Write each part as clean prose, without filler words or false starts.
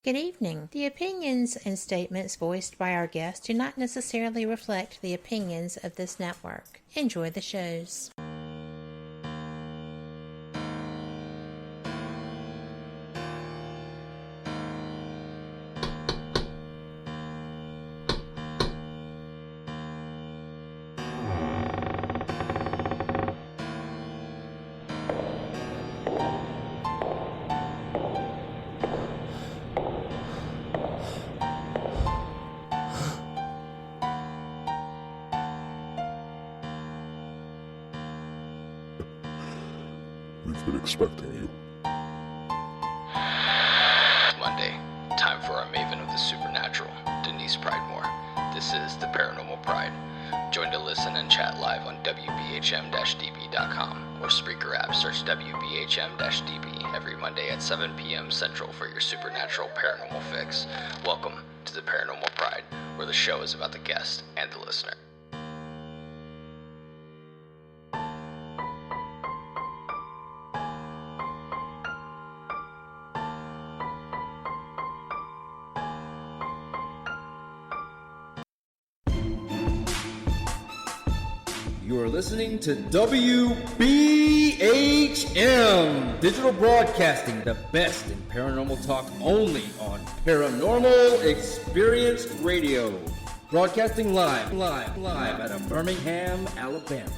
Good evening. The opinions and statements voiced by our guests do not necessarily reflect the opinions of this network. Enjoy the shows. We've been expecting you. Monday, time for our maven of the supernatural, Denise Pridemore. This is the Paranormal Pride. Join to listen and chat live on WBHM-DB.com or Spreaker app. Search WBHM-DB every Monday at 7 p.m. Central for your supernatural paranormal fix. Welcome to the Paranormal Pride, where the show is about the guest and the listener. You are listening to WBHM Digital Broadcasting, the best in paranormal talk only on Paranormal Experience Radio. Broadcasting live out of Birmingham, Alabama.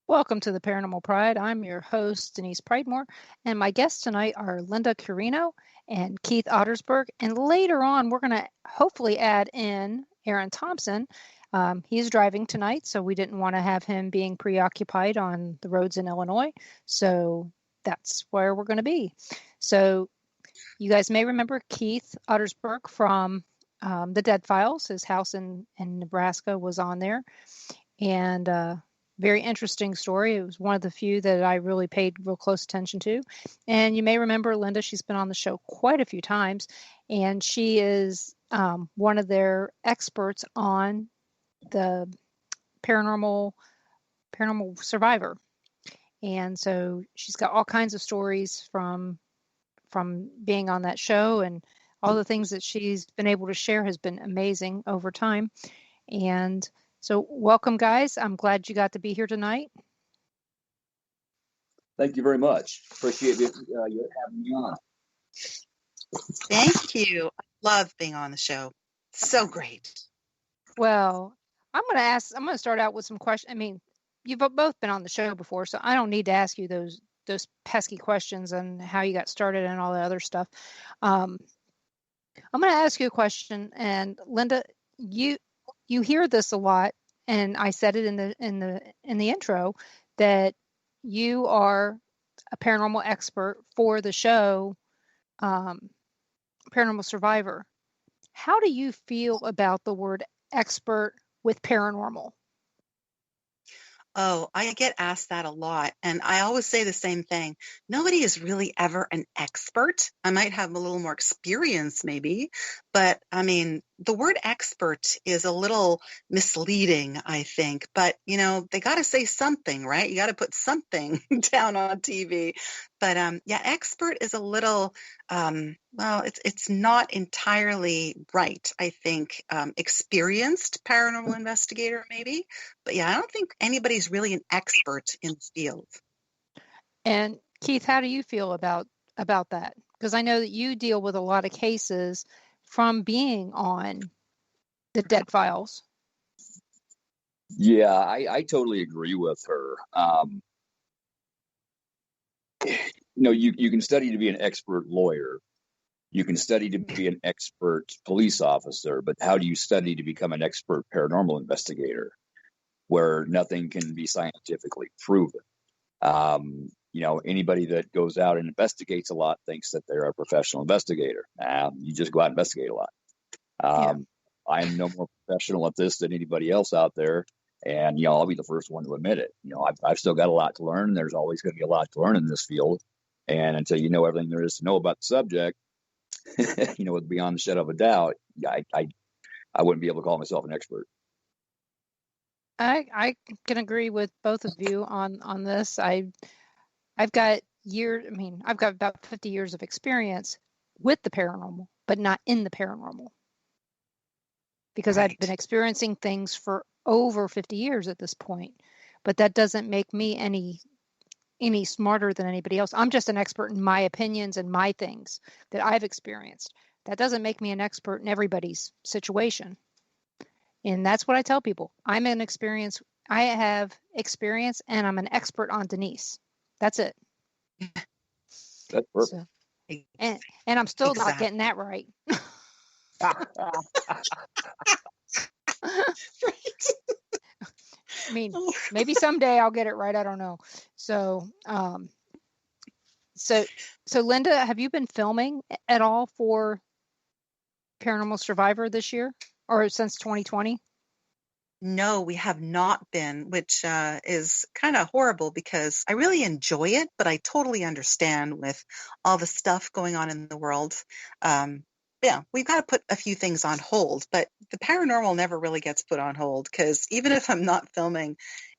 Welcome to the Paranormal Pride. I'm your host, Denise Pridemore, and my guests tonight are Lynda Quirino and Keith Ottersburg. And later on, we're going to hopefully add in Aaron Thompson. He's driving tonight, so we didn't want to have him being preoccupied on the roads in Illinois. So that's where we're going to be. So you guys may remember Keith Ottersburg from the Dead Files. His house in Nebraska was on there. And very interesting story. It was one of the few that I really paid real close attention to. And you may remember Lynda. She's been on the show quite a few times, and she is one of their experts on the paranormal survivor. And so she's got all kinds of stories from being on that show, and all the things that she's been able to share has been amazing over time. And so welcome, guys. I'm glad you got to be here tonight. Thank you very much. Appreciate you having me on. Thank you. I love being on the show. So great. Well, I'm going to start out with some questions. I mean, you've both been on the show before, so I don't need to ask you those pesky questions on how you got started and all that other stuff. I'm going to ask you a question, and Lynda, you hear this a lot, and I said it in the intro that you are a paranormal expert for the show, Paranormal Survivor. How do you feel about the word expert with paranormal? Oh, I get asked that a lot. And I always say the same thing. Nobody is really ever an expert. I might have a little more experience maybe, but I mean, the word expert is a little misleading, I think. But, they got to say something, right? You got to put something down on TV. But yeah, expert is a little, it's not entirely right, I think. Experienced paranormal investigator, maybe. But yeah, I don't think anybody's really an expert in the field. And Keith, how do you feel about that? Because I know that you deal with a lot of cases from being on the Dead Files. Yeah, I totally agree with her. You can study to be an expert lawyer. You can study to be an expert police officer, but how do you study to become an expert paranormal investigator where nothing can be scientifically proven? Anybody that goes out and investigates a lot thinks that they're a professional investigator. You just go out and investigate a lot. I am no more professional at this than anybody else out there. And, I'll be the first one to admit it. I've still got a lot to learn. There's always going to be a lot to learn in this field. And until you know everything there is to know about the subject, beyond the shadow of a doubt, I wouldn't be able to call myself an expert. I can agree with both of you on this. I've got I've got about 50 years of experience with the paranormal, but not in the paranormal. Because I've been experiencing things for over 50 years at this point. But that doesn't make me any smarter than anybody else. I'm just an expert in my opinions and my things that I've experienced. That doesn't make me an expert in everybody's situation. And that's what I tell people. I have experience and I'm an expert on Denise. That's it. That's perfect. So, and I'm still not getting that right. I mean, maybe someday I'll get it right. I don't know. So, so Lynda, have you been filming at all for Paranormal Survivor this year or since 2020? No, we have not been, which is kind of horrible because I really enjoy it, but I totally understand with all the stuff going on in the world. Yeah, we've got to put a few things on hold, but the paranormal never really gets put on hold because even if I'm not filming,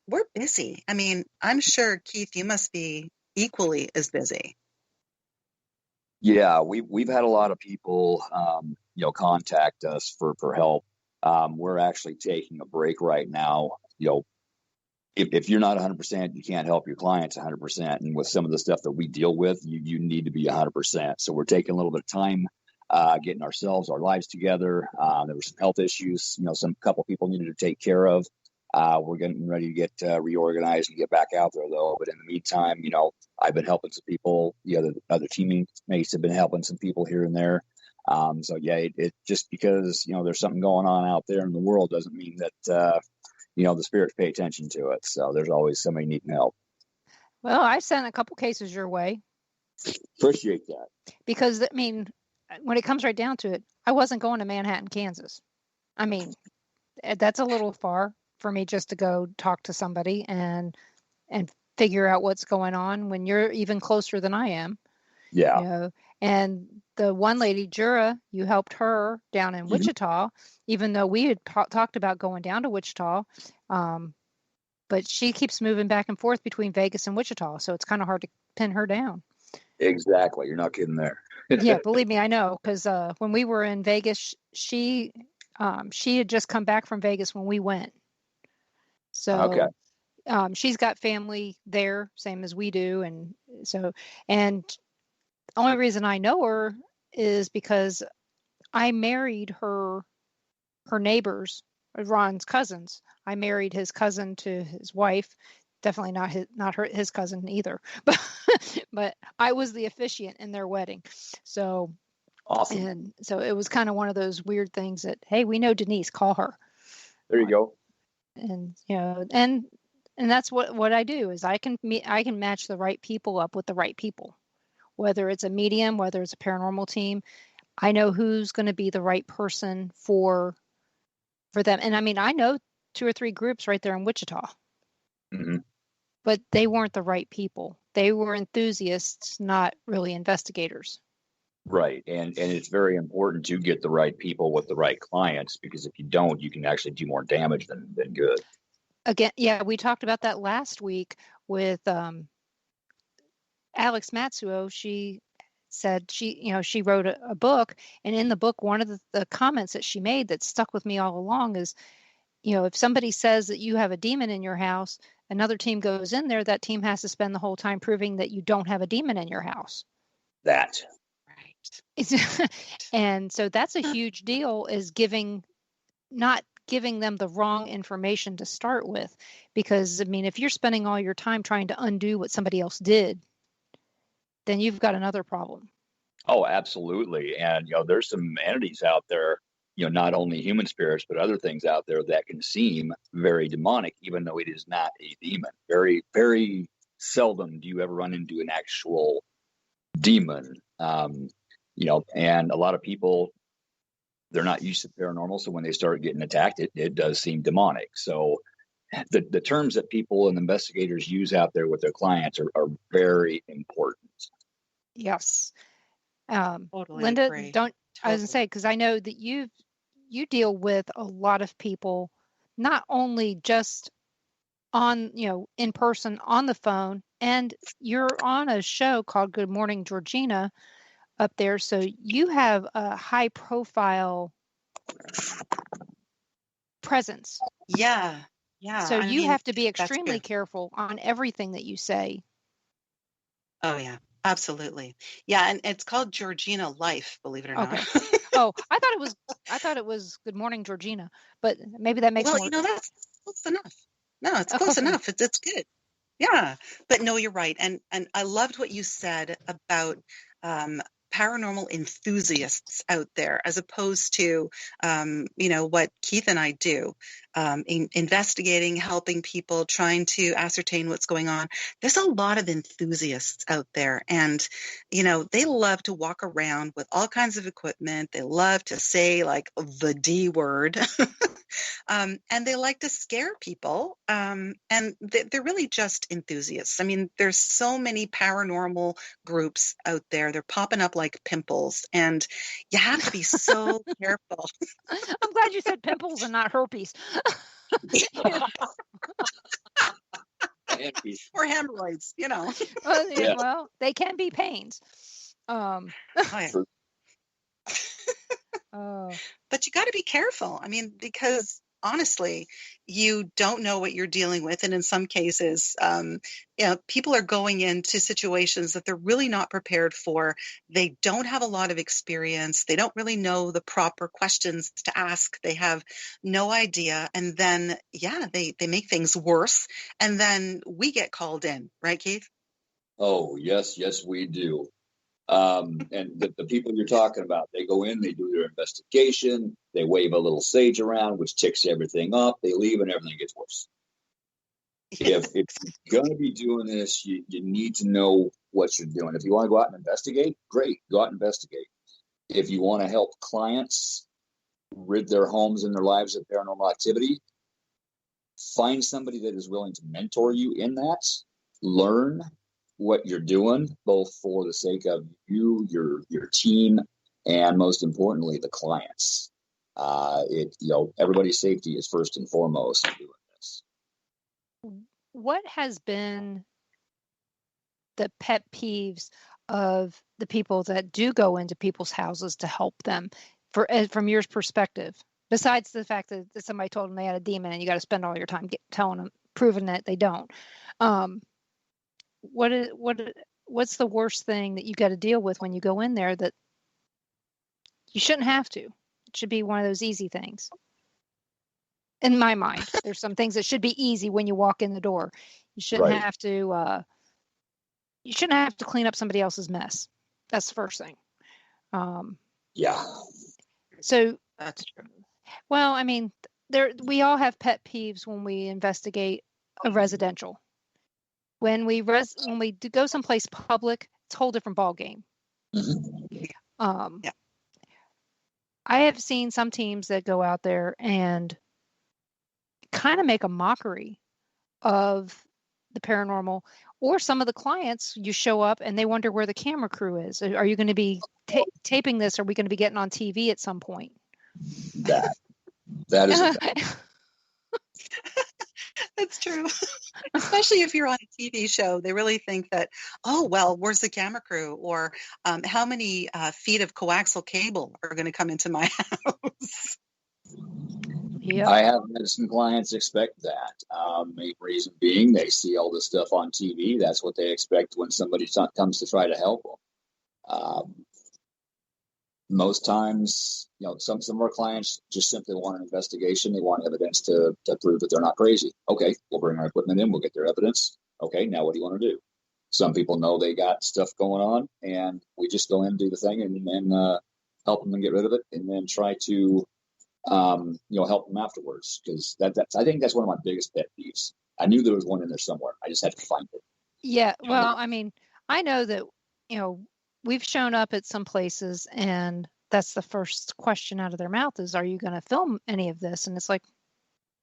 we're busy. I mean, I'm sure, Keith, you must be equally as busy. Yeah, we've had a lot of people, contact us for help. We're actually taking a break right now. If you're not 100%, you can't help your clients 100%. And with some of the stuff that we deal with, you need to be 100%. So we're taking a little bit of time, getting our lives together. There were some health issues, some couple people needed to take care of. We're getting ready to get reorganized and get back out there though. But in the meantime, I've been helping some people. The other teammates have been helping some people here and there. So yeah, it just because, there's something going on out there in the world doesn't mean that, the spirits pay attention to it. So there's always somebody needing help. Well, I sent a couple cases your way. Appreciate that. Because, when it comes right down to it, I wasn't going to Manhattan, Kansas. That's a little far for me just to go talk to somebody and figure out what's going on when you're even closer than I am. Yeah. And the one lady, Jura, you helped her down in Wichita, even though we had talked about going down to Wichita. But she keeps moving back and forth between Vegas and Wichita. So it's kind of hard to pin her down. Exactly. You're not kidding there. Yeah, believe me, I know. Because when we were in Vegas, she had just come back from Vegas when we went. So okay. She's got family there, same as we do. And the only reason I know her is because I married her neighbors, Ron's cousins. I married his cousin to his wife. Definitely not his cousin either. But I was the officiant in their wedding. So awesome. And so it was kind of one of those weird things that, hey, we know Denise, call her. There you go. And and that's what I do is I can match the right people up with the right people. Whether it's a medium, whether it's a paranormal team, I know who's going to be the right person for them. And I know 2 or 3 groups right there in Wichita, but they weren't the right people. They were enthusiasts, not really investigators. Right. And it's very important to get the right people with the right clients, because if you don't, you can actually do more damage than good. Again, yeah, we talked about that last week with Alex Matsuo. She said she wrote a book, and in the book, one of the comments that she made that stuck with me all along is, if somebody says that you have a demon in your house, another team goes in there, that team has to spend the whole time proving that you don't have a demon in your house. That. Right. And so that's a huge deal, is not giving them the wrong information to start with. Because, if you're spending all your time trying to undo what somebody else did, then you've got another problem. Oh, absolutely. And, there's some entities out there, not only human spirits, but other things out there that can seem very demonic, even though it is not a demon. Very, very seldom do you ever run into an actual demon. And a lot of people, they're not used to paranormal. So when they start getting attacked, it does seem demonic. So the terms that people and investigators use out there with their clients are very important. Yes. Totally Lynda, agree. I was going to say, because I know that you deal with a lot of people, not only just on, in person on the phone, And you're on a show called Good Morning Georgina up there, so you have a high profile presence. Yeah. So you have to be that's extremely true. careful on everything that you say. Oh yeah, absolutely. Yeah, and it's called Georgina Life, believe it or Okay. not. Oh, I thought it was Good Morning Georgina, but maybe that makes Well, more. that's close enough. No, it's Oh, close close enough. enough. It's good. Yeah, but no, you're right, and I loved what you said about paranormal enthusiasts out there, as opposed to what Keith and I do, investigating, helping people, trying to ascertain what's going on. There's a lot of enthusiasts out there, and they love to walk around with all kinds of equipment. They love to say like the D word. And they like to scare people. And they're really just enthusiasts. I mean, there's so many paranormal groups out there. They're popping up like pimples, and you have to be so careful. I'm glad you said pimples and not herpes. Or hemorrhoids, Well, they can be pains. Oh, yeah. But you got to be careful. I mean, because honestly, you don't know what you're dealing with. And in some cases, people are going into situations that they're really not prepared for. They don't have a lot of experience. They don't really know the proper questions to ask. They have no idea. And then, they make things worse. And then we get called in, right, Keith? Oh, yes, we do. And the people you're talking about, they go in, they do their investigation, they wave a little sage around, which ticks everything up. They leave, and everything gets worse. If you're going to be doing this, you need to know what you're doing. If you want to go out and investigate, great, go out and investigate. If you want to help clients rid their homes and their lives of paranormal activity, find somebody that is willing to mentor you in that. Learn what you're doing, both for the sake of you, your team, and most importantly, the clients. Everybody's safety is first and foremost in doing this. What has been the pet peeves of the people that do go into people's houses to help them, from your perspective? Besides the fact that somebody told them they had a demon and you got to spend all your time telling them, proving that they don't. What's the worst thing that you got to deal with when you go in there that you shouldn't have to? It should be one of those easy things. In my mind, there's some things that should be easy when you walk in the door. You shouldn't have to. You shouldn't have to clean up somebody else's mess. That's the first thing. Yeah. So that's true. Well, I mean, we all have pet peeves when we investigate a residential. When we go someplace public, it's a whole different ball game. Mm-hmm. I have seen some teams that go out there and kind of make a mockery of the paranormal, or some of the clients. You show up and they wonder where the camera crew is. Are you going to be taping this? Are we going to be getting on TV at some point? That is That's true. Especially if you're on a TV show, they really think that, oh, well, where's the camera crew? Or how many feet of coaxial cable are going to come into my house? Yep. I have had some clients expect that. Main reason being they see all this stuff on TV. That's what they expect when somebody comes to try to help them. Most times, some of our clients just simply want an investigation. They want evidence to prove that they're not crazy. Okay, we'll bring our equipment in. We'll get their evidence. Okay, now what do you want to do? Some people know they got stuff going on, and we just go in and do the thing and help them and get rid of it, and then try to help them afterwards. Because I think that's one of my biggest pet peeves. I knew there was one in there somewhere. I just had to find it. Yeah. Well, I mean, I know that, we've shown up at some places and that's the first question out of their mouth is, are you going to film any of this? And it's like,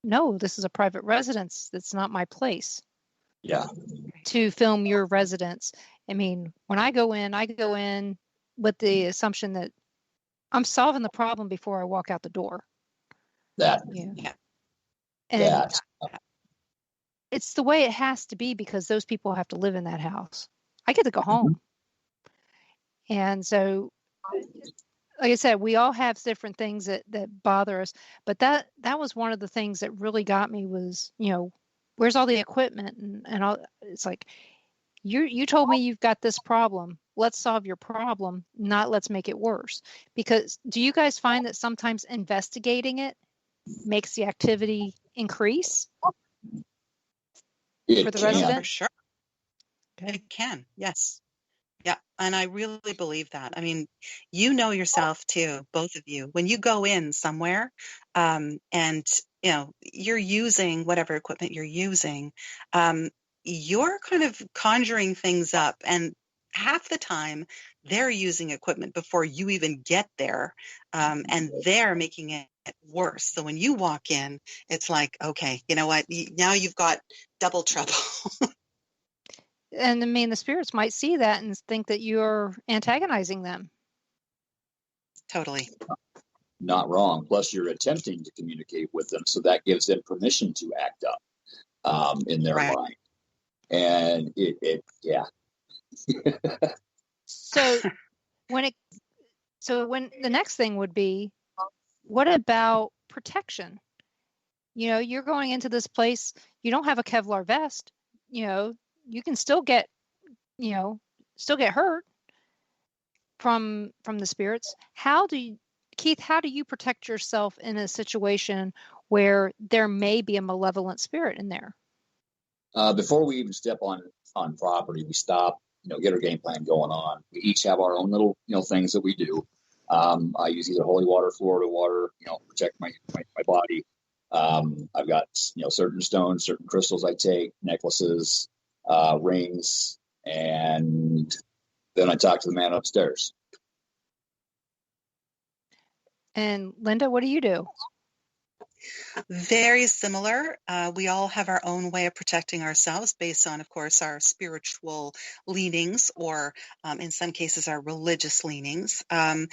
no, this is a private residence. That's not my place. Yeah. To film your residence. I mean, when I go in with the assumption that I'm solving the problem before I walk out the door. That. Yeah. it's the way it has to be because those people have to live in that house. I get to go home. And so, like I said, we all have different things that bother us. But that was one of the things that really got me was, where's all the equipment and all. It's like, you told me you've got this problem. Let's solve your problem, not let's make it worse. Because do you guys find that sometimes investigating it makes the activity increase for the resident? For sure. Okay. It can, yes. Yeah, and I really believe that. I mean, you know yourself too, both of you. When you go in somewhere, and you're using whatever equipment you're using, you're kind of conjuring things up, and half the time they're using equipment before you even get there, and they're making it worse. So when you walk in, it's like, okay, you know what? Now you've got double trouble. And I mean, the spirits might see that and think that you're antagonizing them. Totally. Not wrong. Plus, you're attempting to communicate with them, so that gives them permission to act up in their mind. And yeah. So when the next thing would be, what about protection? You're going into this place, you don't have a Kevlar vest, you can still get hurt from the spirits. Keith, how do you protect yourself in a situation where there may be a malevolent spirit in there? Before we even step on property, we stop, get our game plan going on. We each have our own little, things that we do. I use either holy water, Florida water, protect my body. I've got, certain stones, certain crystals I take, necklaces, rings, and then I talk to the man upstairs. And Lynda, what do you do? Very similar. We all have our own way of protecting ourselves based on, of course, our spiritual leanings or in some cases our religious leanings. And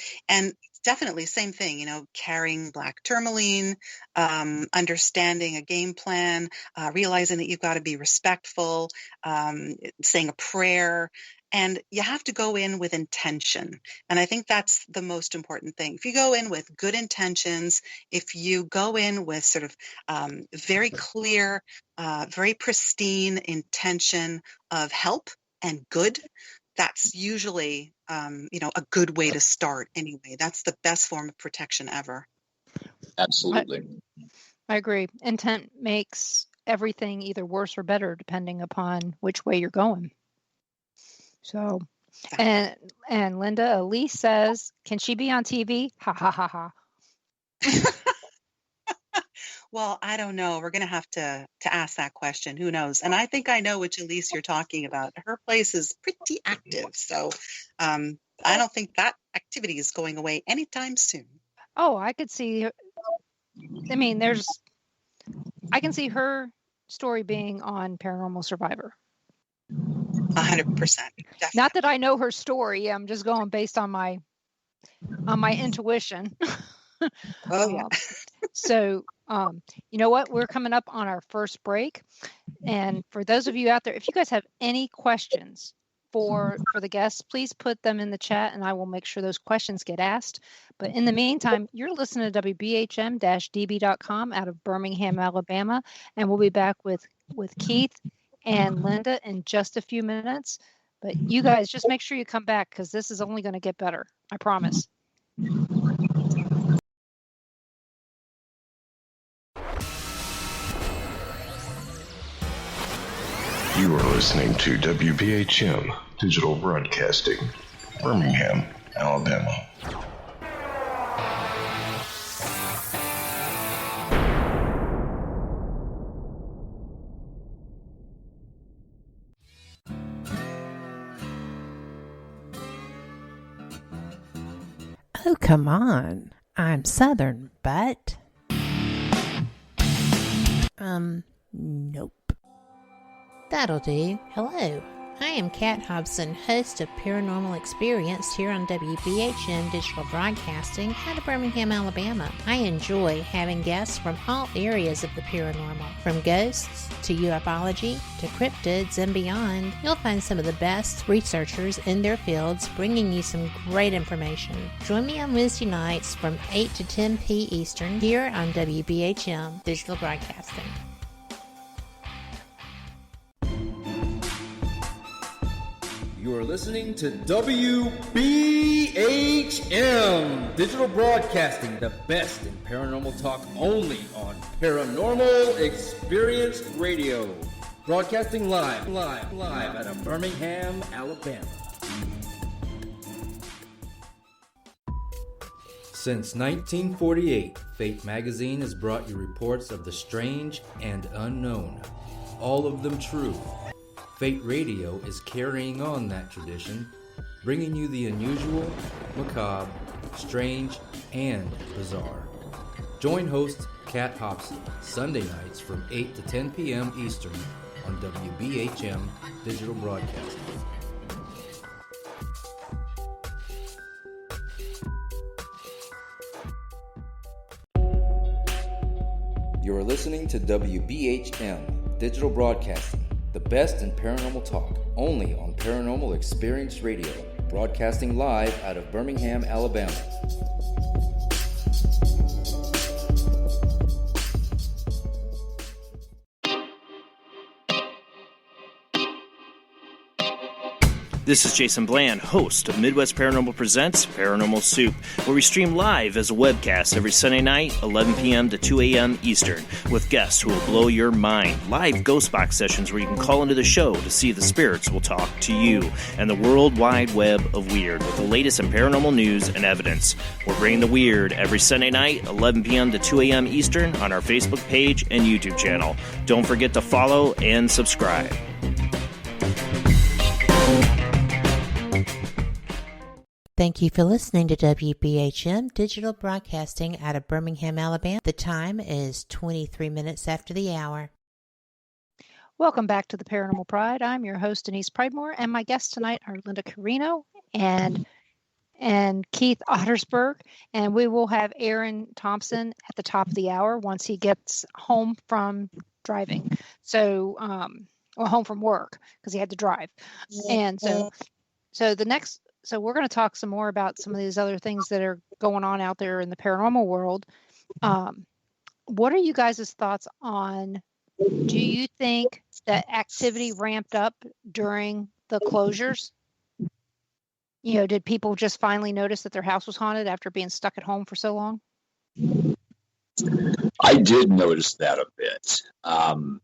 definitely same thing, carrying black tourmaline, understanding a game plan, realizing that you've got to be respectful, saying a prayer. And you have to go in with intention. And I think that's the most important thing. If you go in with good intentions, if you go in with sort of very clear, very pristine intention of help and good, that's usually, a good way to start anyway. That's the best form of protection ever. Absolutely. I agree. Intent makes everything either worse or better depending upon which way you're going. So, and Lynda, Elise says, can she be on TV? Ha, ha, ha, ha. Well, I don't know. We're going to have to ask that question. Who knows? And I think I know which Elise you're talking about. Her place is pretty active. So I don't think that activity is going away anytime soon. Oh, I could see. I mean, I can see her story being on Paranormal Survivor. 100%. Not that I know her story. I'm just going based on my intuition. Oh yeah. So, you know what? We're coming up on our first break, and for those of you out there, if you guys have any questions for the guests, please put them in the chat, and I will make sure those questions get asked. But in the meantime, you're listening to WBHM-DB.com out of Birmingham, Alabama, and we'll be back with Keith and Lynda in just a few minutes. But you guys just make sure you come back because this is only going to get better. I promise. You are listening to WBHM Digital Broadcasting, Birmingham, Alabama. Oh, come on. I'm Southern, but... Nope. That'll do. Hello, I am Kat Hobson, host of Paranormal Experience here on WBHM Digital Broadcasting out of Birmingham, Alabama. I enjoy having guests from all areas of the paranormal, from ghosts to ufology to cryptids and beyond. You'll find some of the best researchers in their fields bringing you some great information. Join me on Wednesday nights from 8 to 10 p. Eastern here on WBHM Digital Broadcasting. You are listening to WBHM Digital Broadcasting, the best in paranormal talk only on Paranormal Experience Radio. Broadcasting live out of Birmingham, Alabama. Since 1948, Fate Magazine has brought you reports of the strange and unknown, all of them true. Fate Radio is carrying on that tradition, bringing you the unusual, macabre, strange, and bizarre. Join host Kat Hobson Sunday nights from 8 to 10 p.m. Eastern on WBHM Digital Broadcasting. You are listening to WBHM Digital Broadcasting, the best in paranormal talk, only on Paranormal Experience Radio, broadcasting live out of Birmingham, Alabama. This is Jason Bland, host of Midwest Paranormal Presents Paranormal Soup, where we stream live as a webcast every Sunday night, 11 p.m. to 2 a.m. Eastern, with guests who will blow your mind. Live ghost box sessions where you can call into the show to see if the spirits will talk to you, and the World Wide Web of Weird with the latest in paranormal news and evidence. We're bringing the weird every Sunday night, 11 p.m. to 2 a.m. Eastern on our Facebook page and YouTube channel. Don't forget to follow and subscribe. Thank you for listening to WBHM Digital Broadcasting out of Birmingham, Alabama. The time is 23 minutes after the hour. Welcome back to the Paranormal Pride. I'm your host, Denise Pridemore, and my guests tonight are Lynda Quirino and Keith Ottersburg, and we will have Aaron Thompson at the top of the hour once he gets home from driving. So, or home from work because he had to drive. And so we're going to talk some more about some of these other things that are going on out there in the paranormal world. What are you guys' thoughts on, do you think that activity ramped up during the closures? You know, did people just finally notice that their house was haunted after being stuck at home for so long? I did notice that a bit. And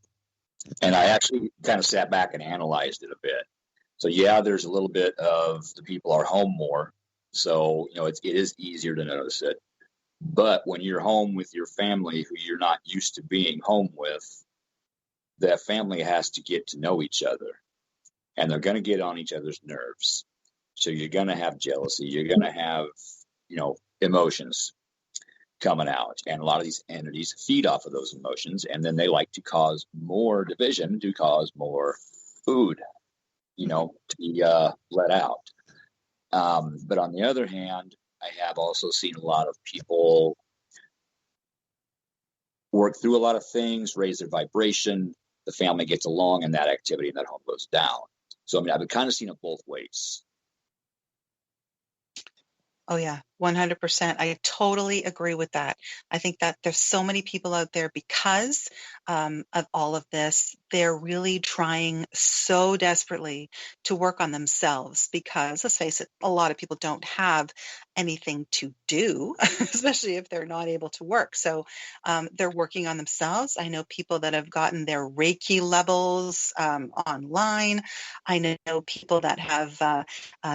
I actually kind of sat back and analyzed it a bit. So yeah, there's a little bit of the people are home more. So, it is easier to notice it. But when you're home with your family who you're not used to being home with, that family has to get to know each other. And they're going to get on each other's nerves. So you're going to have jealousy. You're going to have, emotions coming out. And a lot of these entities feed off of those emotions. And then they like to cause more division, to cause more food, to be let out. But on the other hand, I have also seen a lot of people work through a lot of things, raise their vibration, the family gets along, and that activity in that home goes down. So, I've kind of seen it both ways. Oh, yeah, 100%. I totally agree with that. I think that there's so many people out there because of all of this. They're really trying so desperately to work on themselves because, let's face it, a lot of people don't have anything to do, especially if they're not able to work. So they're working on themselves. I know people that have gotten their Reiki levels online. I know people that have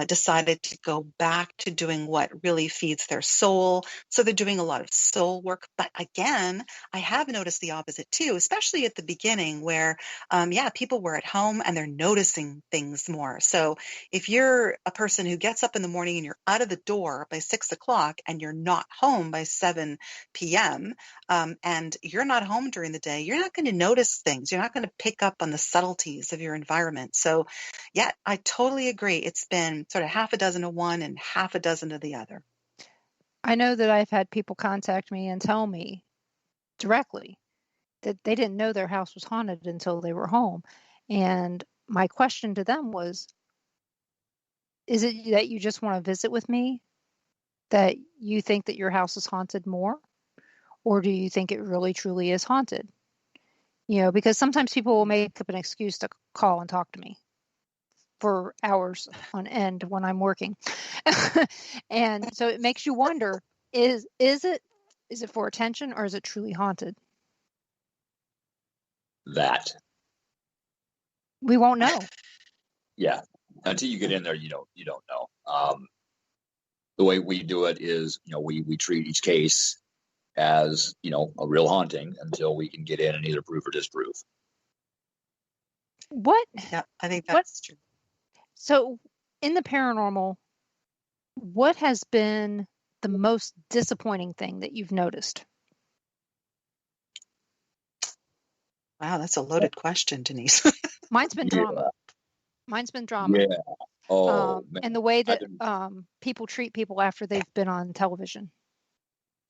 decided to go back to doing what really feeds their soul. So they're doing a lot of soul work. But again, I have noticed the opposite too, especially at the beginning where, people were at home and they're noticing things more. So if you're a person who gets up in the morning and you're out of the door by 6 o'clock and you're not home by 7 p.m., and you're not home during the day, you're not going to notice things. You're not going to pick up on the subtleties of your environment. So yeah, I totally agree. It's been sort of half a dozen of one and half a dozen of the other. I know that I've had people contact me and tell me directly that they didn't know their house was haunted until they were home. And my question to them was, is it that you just want to visit with me? That you think that your house is haunted more? Or do you think it really truly is haunted? Because sometimes people will make up an excuse to call and talk to me for hours on end when I'm working. And so it makes you wonder, is it for attention or is it truly haunted? That. We won't know. Yeah. Until you get in there, you don't know. The way we do it is, we treat each case as, a real haunting until we can get in and either prove or disprove. What? Yeah, I think that's true. So in the paranormal, what has been the most disappointing thing that you've noticed? Wow, that's a loaded question, Denise. Mine's been drama. Yeah. Oh, and the way that people treat people after they've been on television.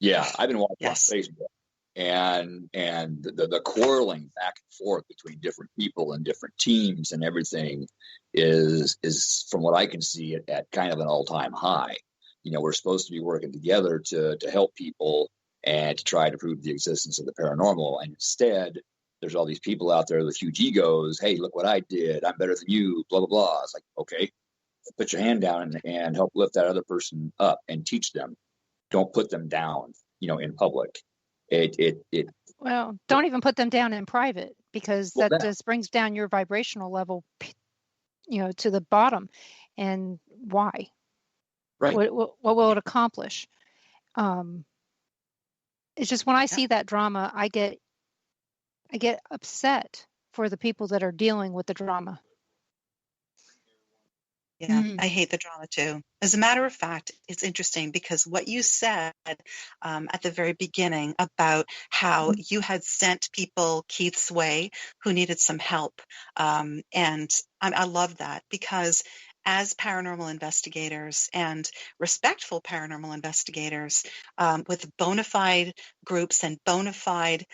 Yeah, I've been watching on Facebook, and the quarreling back and forth between different people and different teams and everything is from what I can see at kind of an all-time high. We're supposed to be working together to help people and to try to prove the existence of the paranormal, and instead there's all these people out there with huge egos. Hey, look what I did. I'm better than you, blah, blah, blah. It's like, okay, put your hand down and help lift that other person up and teach them. Don't put them down, in public. Well, don't even put them down in private, because that just brings down your vibrational level, to the bottom. And why? Right. What will it accomplish? It's just when I see that drama, I get upset for the people that are dealing with the drama. Yeah, I hate the drama too. As a matter of fact, it's interesting because what you said at the very beginning about how you had sent people Keith's way who needed some help. And I love that, because as paranormal investigators and respectful paranormal investigators with bona fide groups and bona fide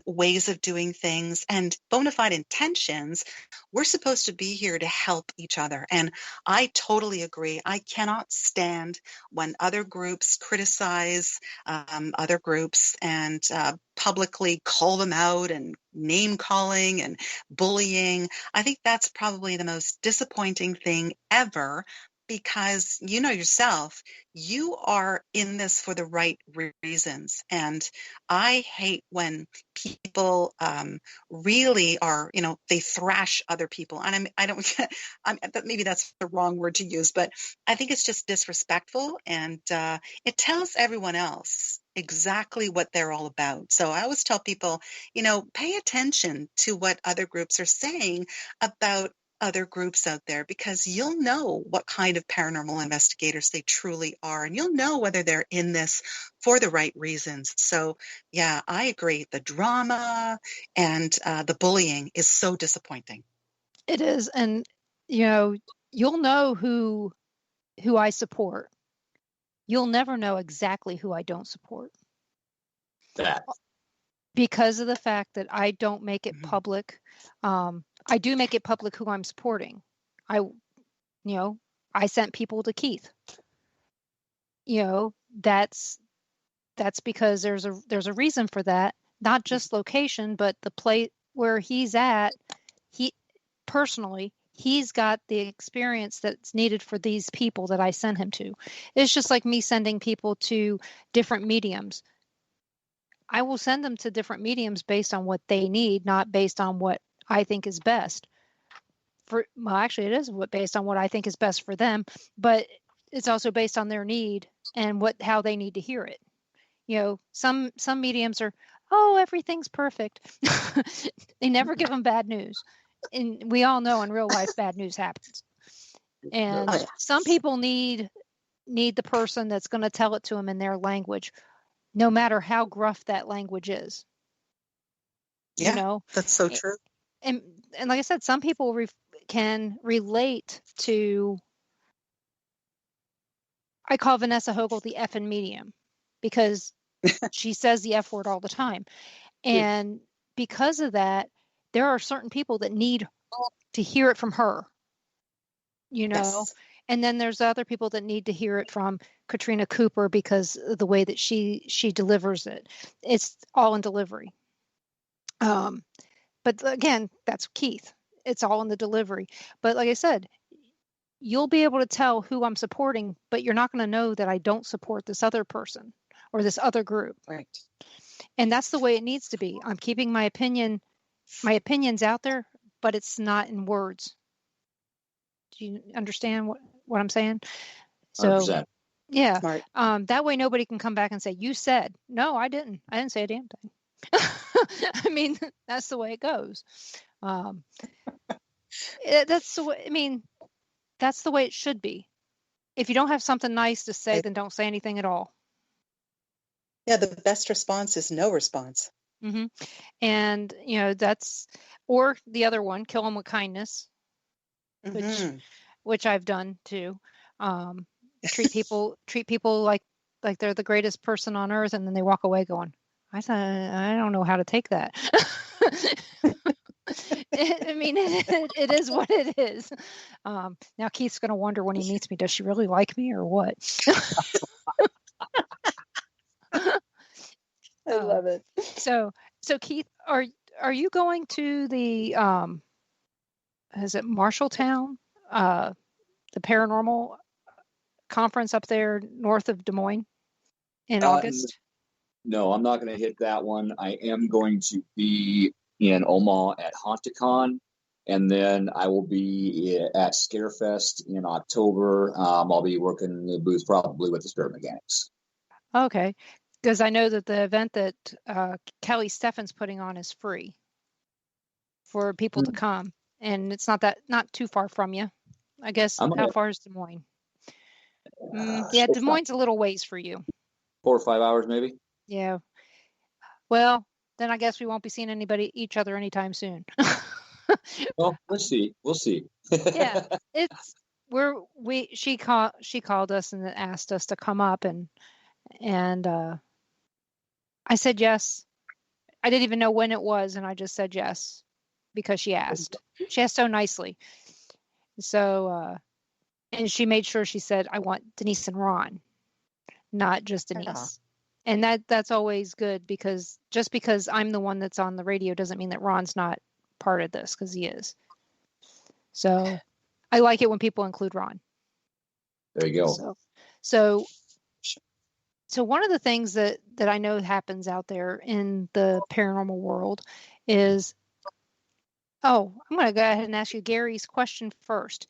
ways of doing things and bona fide intentions, we're supposed to be here to help each other. And I totally agree. I cannot stand when other groups criticize other groups and publicly call them out and name calling and bullying. I think that's probably the most disappointing thing ever, because yourself, you are in this for the right reasons. And I hate when people really are, they thrash other people. And maybe that's the wrong word to use, but I think it's just disrespectful, and it tells everyone else exactly what they're all about. So I always tell people, pay attention to what other groups are saying about other groups out there, because you'll know what kind of paranormal investigators they truly are, and you'll know whether they're in this for the right reasons. So yeah, I agree. The drama and the bullying is so disappointing. It is. And you'll know who I support. You'll never know exactly who I don't support. That. Because of the fact that I don't make it public. I do make it public who I'm supporting. I sent people to Keith. That's because there's a reason for that. Not just location, but the place where he's at. He's got the experience that's needed for these people that I send him to. It's just like me sending people to different mediums. I will send them to different mediums based on what they need, not based on what I think is best. Actually, it is based on what I think is best for them. But it's also based on their need and how they need to hear it. Some mediums are, oh, everything's perfect. They never give them bad news. And we all know in real life, bad news happens. And some people need the person that's going to tell it to them in their language, no matter how gruff that language is. Yeah, that's so true. And like I said, some people can relate to, I call Vanessa Hogel the effing medium, because she says the F word all the time. And because of that, there are certain people that need to hear it from her, Yes. And then there's other people that need to hear it from Katrina Cooper because of the way that she delivers it. It's all in delivery. But again, that's Keith. It's all in the delivery. But like I said, you'll be able to tell who I'm supporting, but you're not going to know that I don't support this other person or this other group. Right. And that's the way it needs to be. I'm keeping my opinions out there, but it's not in words. Do you understand what I'm saying? So 100%. Yeah. Smart. That way nobody can come back and say, you said. No, I didn't. I didn't say a damn thing. I mean, that's the way it goes. That's the way, that's the way it should be. If you don't have something nice to say, then don't say anything at all. Yeah, the best response is no response. Mm-hmm. And, that's, or the other one, kill them with kindness, which I've done too. Treat people like they're the greatest person on earth, and then they walk away going, I don't know how to take that. It is what it is. Now Keith's going to wonder when he meets me, does she really like me or what? I love it. So Keith, are you going to the is it Marshalltown, the paranormal conference up there north of Des Moines in August? No, I'm not going to hit that one. I am going to be in Omaha at Haunticon, and then I will be at Scarefest in October. I'll be working the booth probably with the Spirit Mechanics. Okay, because I know that the event that Kelly Steffen's putting on is free for people to come, and it's not too far from you. I guess how far is Des Moines? Yeah, Des Moines a little ways for you. 4 or 5 hours, maybe. Yeah. Well, then I guess we won't be seeing each other anytime soon. Well, let's see. We'll see. Yeah, she called us and asked us to come up, and I said yes. I didn't even know when it was, and I just said yes because she asked. She asked so nicely. So, and she made sure she said, I want Denise and Ron, not just Denise. Yeah. And that's always good, because just because I'm the one that's on the radio doesn't mean that Ron's not part of this, because he is. So I like it when people include Ron. There you go. So one of the things that I know happens out there in the paranormal world is, I'm going to go ahead and ask you Gary's question first.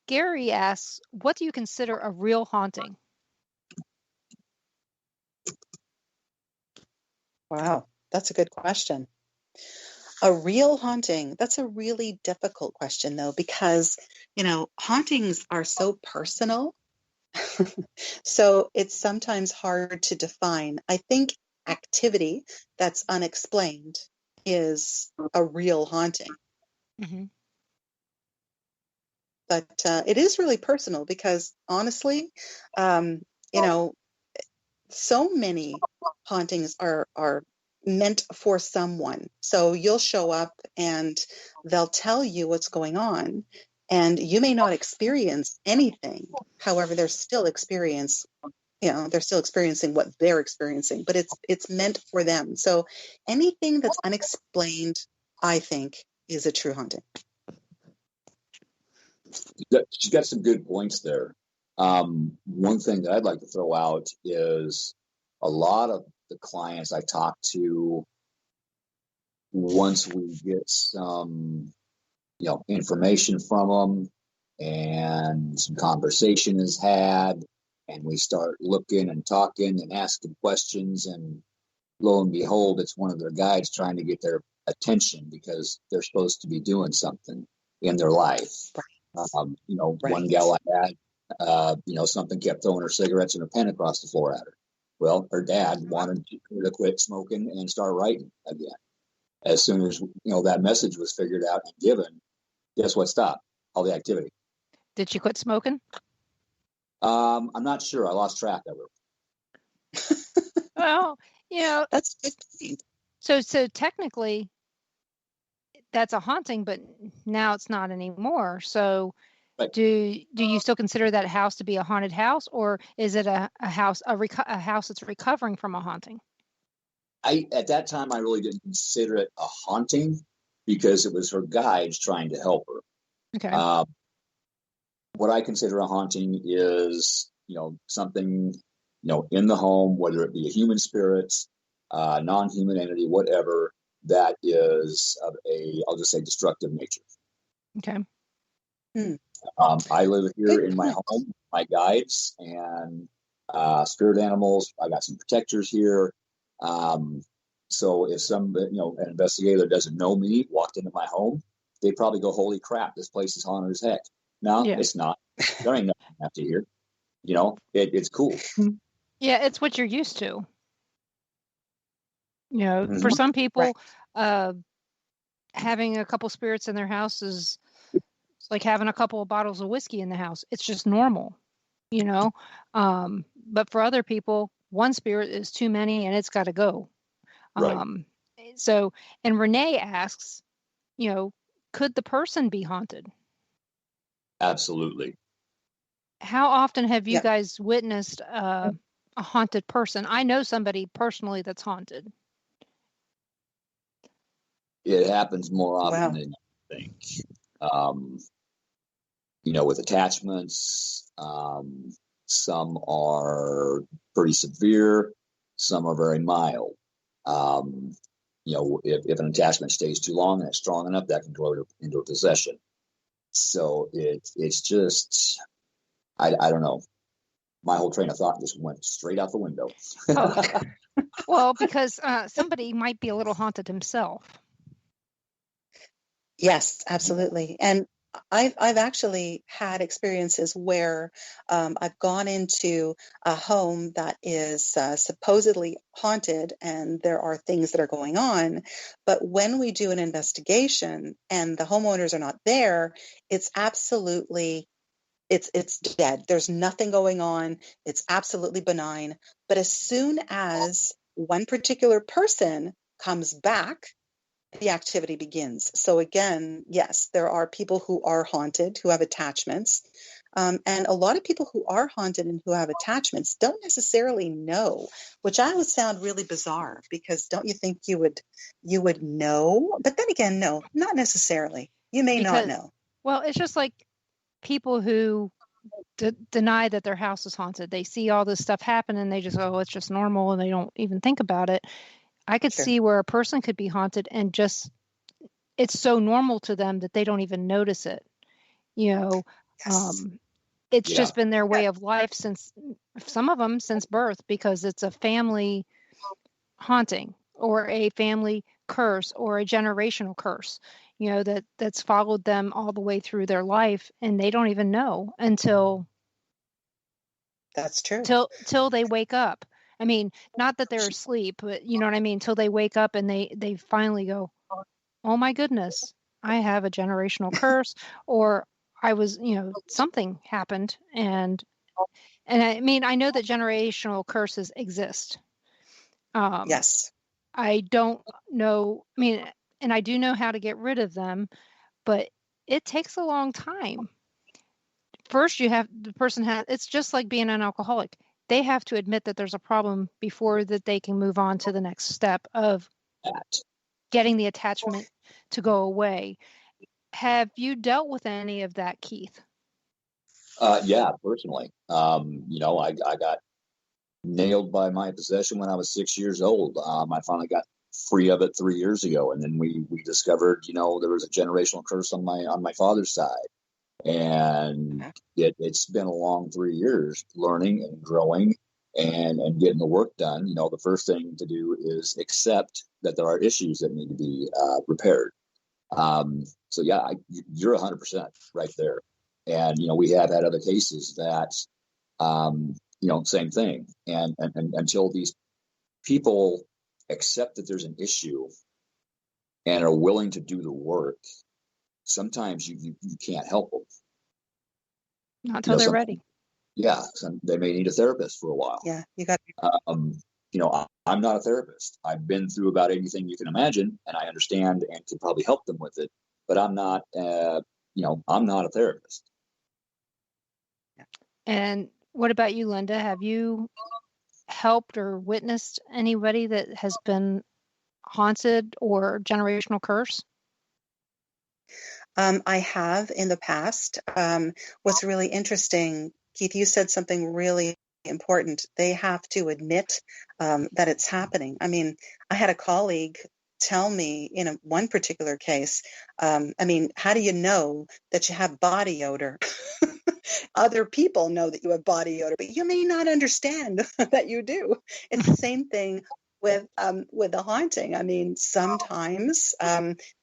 Gary asks, what do you consider a real haunting? Wow, that's a good question. A real haunting, that's a really difficult question, though, because, hauntings are so personal. So it's sometimes hard to define. I think activity that's unexplained is a real haunting. Mm-hmm. But it is really personal, because honestly, so many hauntings are meant for someone. So you'll show up and they'll tell you what's going on, and you may not experience anything. However, they're still experiencing what they're experiencing, but it's meant for them. So anything that's unexplained, I think, is a true haunting. She's got some good points there. One thing that I'd like to throw out is a lot of the clients I talk to, once we get some, information from them and some conversation is had, and we start looking and talking and asking questions, and lo and behold, it's one of their guides trying to get their attention because they're supposed to be doing something in their life. One gal I had, something kept throwing her cigarettes and her pen across the floor at her. Well, her dad wanted her to quit smoking and start writing again. As soon as, that message was figured out and given, guess what stopped? All the activity. Did she quit smoking? I'm not sure. I lost track of her. Well, that's good. So technically, that's a haunting, but now it's not anymore. So, right. Do you still consider that house to be a haunted house, or is it a house that's recovering from a haunting? At that time, I really didn't consider it a haunting because it was her guides trying to help her. Okay. What I consider a haunting is, something, in the home, whether it be a human spirit, non-human entity, whatever, that is of I'll just say, destructive nature. Okay. I live here in my home, my guides and spirit animals. I got some protectors here. So if an investigator doesn't know me, walked into my home, they probably go, "Holy crap, this place is haunted as heck." No, It's not. There ain't nothing after here. It's cool. Yeah, it's what you're used to. For some people, having a couple spirits in their house is like having a couple of bottles of whiskey in the house. It's just normal, but for other people, one spirit is too many and it's got to go. Right. So, and Renee asks, could the person be haunted? Absolutely. How often have you guys witnessed a haunted person? I know somebody personally that's haunted. It happens more often than you think. With attachments, some are pretty severe, some are very mild. If an attachment stays too long and it's strong enough, that can go into a possession. So it's just, I don't know. My whole train of thought just went straight out the window. Well, because somebody might be a little haunted himself. Yes, absolutely. And I've actually had experiences where I've gone into a home that is supposedly haunted and there are things that are going on. But when we do an investigation and the homeowners are not there, it's absolutely, it's dead. There's nothing going on. It's absolutely benign. But as soon as one particular person comes back, the activity begins. So again, yes, there are people who are haunted, who have attachments. And a lot of people who are haunted and who have attachments don't necessarily know, which I would sound really bizarre because don't you think you would know? But then again, no, not necessarily. You may not know. Well, it's just like people who deny that their house is haunted. They see all this stuff happen and they just go, oh, it's just normal, and they don't even think about it. I could see where a person could be haunted and just, it's so normal to them that they don't even notice it. It's just been their way of life since, some of them since birth, because it's a family haunting or a family curse or a generational curse, that's followed them all the way through their life, and they don't even know until that's true. Till they wake up. I mean, not that they're asleep, but you know what I mean? Till they wake up and they finally go, oh my goodness, I have a generational curse, or I was, something happened. And I mean, I know that generational curses exist. Yes. I don't know. I mean, and I do know how to get rid of them, but it takes a long time. First, it's just like being an alcoholic. They have to admit that there's a problem before that they can move on to the next step of getting the attachment to go away. Have you dealt with any of that, Keith? Yeah, personally. I got nailed by my possession when I was 6 years old. I finally got free of it 3 years ago, and then we discovered, there was a generational curse on my father's side. And it's been a long 3 years learning and growing and getting the work done. The first thing to do is accept that there are issues that need to be repaired. So yeah, you're 100% right there. And, we have had other cases that, same thing. And until these people accept that there's an issue and are willing to do the work, sometimes you can't help them. Not until they're ready. Yeah, they may need a therapist for a while. Yeah, you got. I'm not a therapist. I've been through about anything you can imagine, and I understand and can probably help them with it. But I'm not, I'm not a therapist. And what about you, Lynda? Have you helped or witnessed anybody that has been haunted or generational curse? I have in the past. What's really interesting, Keith, you said something really important. They have to admit that it's happening. I mean, I had a colleague tell me in one particular case, how do you know that you have body odor? Other people know that you have body odor, but you may not understand that you do. It's the same thing with the haunting. I mean, sometimes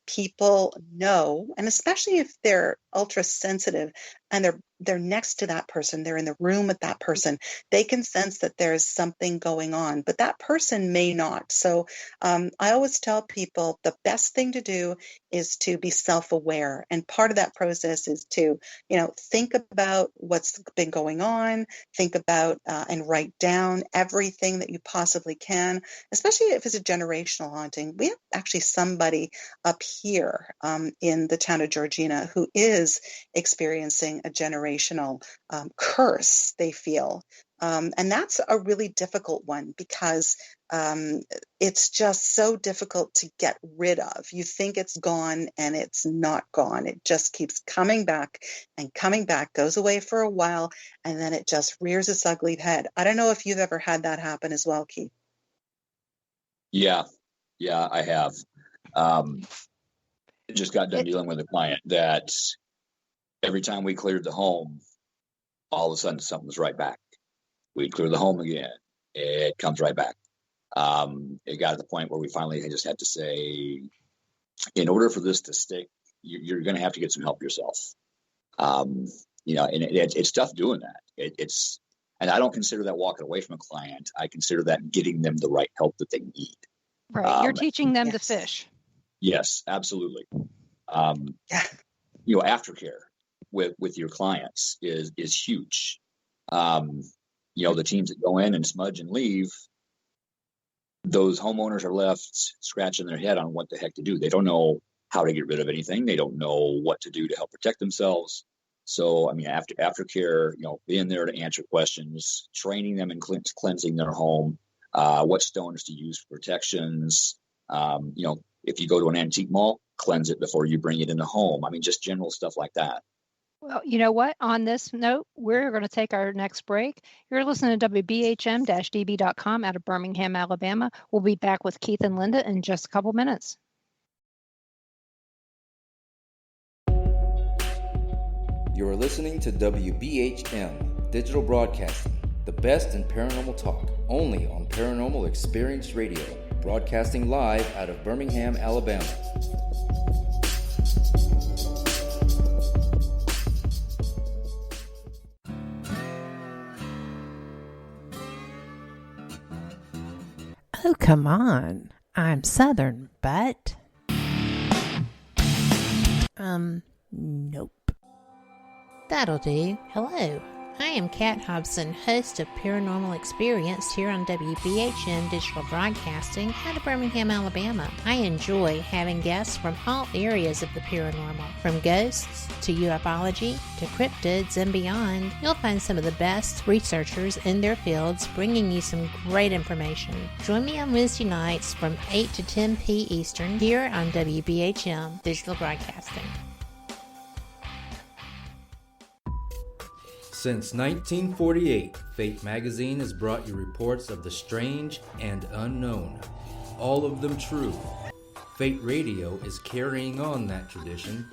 people know, and especially if they're ultra sensitive and they're next to that person, they're in the room with that person, they can sense that there's something going on, but that person may not. So I always tell people the best thing to do is to be self-aware. And part of that process is to, think about what's been going on, think about and write down everything that you possibly can, especially if it's a generational haunting. We have actually somebody up here in the town of Georgina who is experiencing a generational curse, they feel. And that's a really difficult one because it's just so difficult to get rid of. You think it's gone and it's not gone. It just keeps coming back and coming back, goes away for a while, and then it just rears its ugly head. I don't know if you've ever had that happen as well, Keith. Yeah, I have. Just got done dealing with a client that every time we cleared the home, all of a sudden something was right back. We'd clear the home again. It comes right back. It got to the point where we finally just had to say, in order for this to stick, you're going to have to get some help yourself. And it's tough doing that. And I don't consider that walking away from a client. I consider that getting them the right help that they need. Right. You're teaching them to fish. Yes, absolutely. Aftercare with your clients is huge. The teams that go in and smudge and leave, those homeowners are left scratching their head on what the heck to do. They don't know how to get rid of anything. They don't know what to do to help protect themselves. So, aftercare, being there to answer questions, training them in cleansing their home, what stones to use for protections. If you go to an antique mall, cleanse it before you bring it in the home. Just general stuff like that. Well, you know what? On this note, we're going to take our next break. You're listening to WBHM-DB.com out of Birmingham, Alabama. We'll be back with Keith and Lynda in just a couple minutes. You're listening to WBHM Digital Broadcasting, the best in paranormal talk, only on Paranormal Experience Radio, broadcasting live out of Birmingham, Alabama. Oh, come on. I'm Southern, but... Nope. That'll do. Hello. I am Kat Hobson, host of Paranormal Experience here on WBHM Digital Broadcasting out of Birmingham, Alabama. I enjoy having guests from all areas of the paranormal, from ghosts to ufology to cryptids and beyond. You'll find some of the best researchers in their fields bringing you some great information. Join me on Wednesday nights from 8 to 10 p. Eastern here on WBHM Digital Broadcasting. Since 1948, Fate magazine has brought you reports of the strange and unknown, all of them true. Fate Radio is carrying on that tradition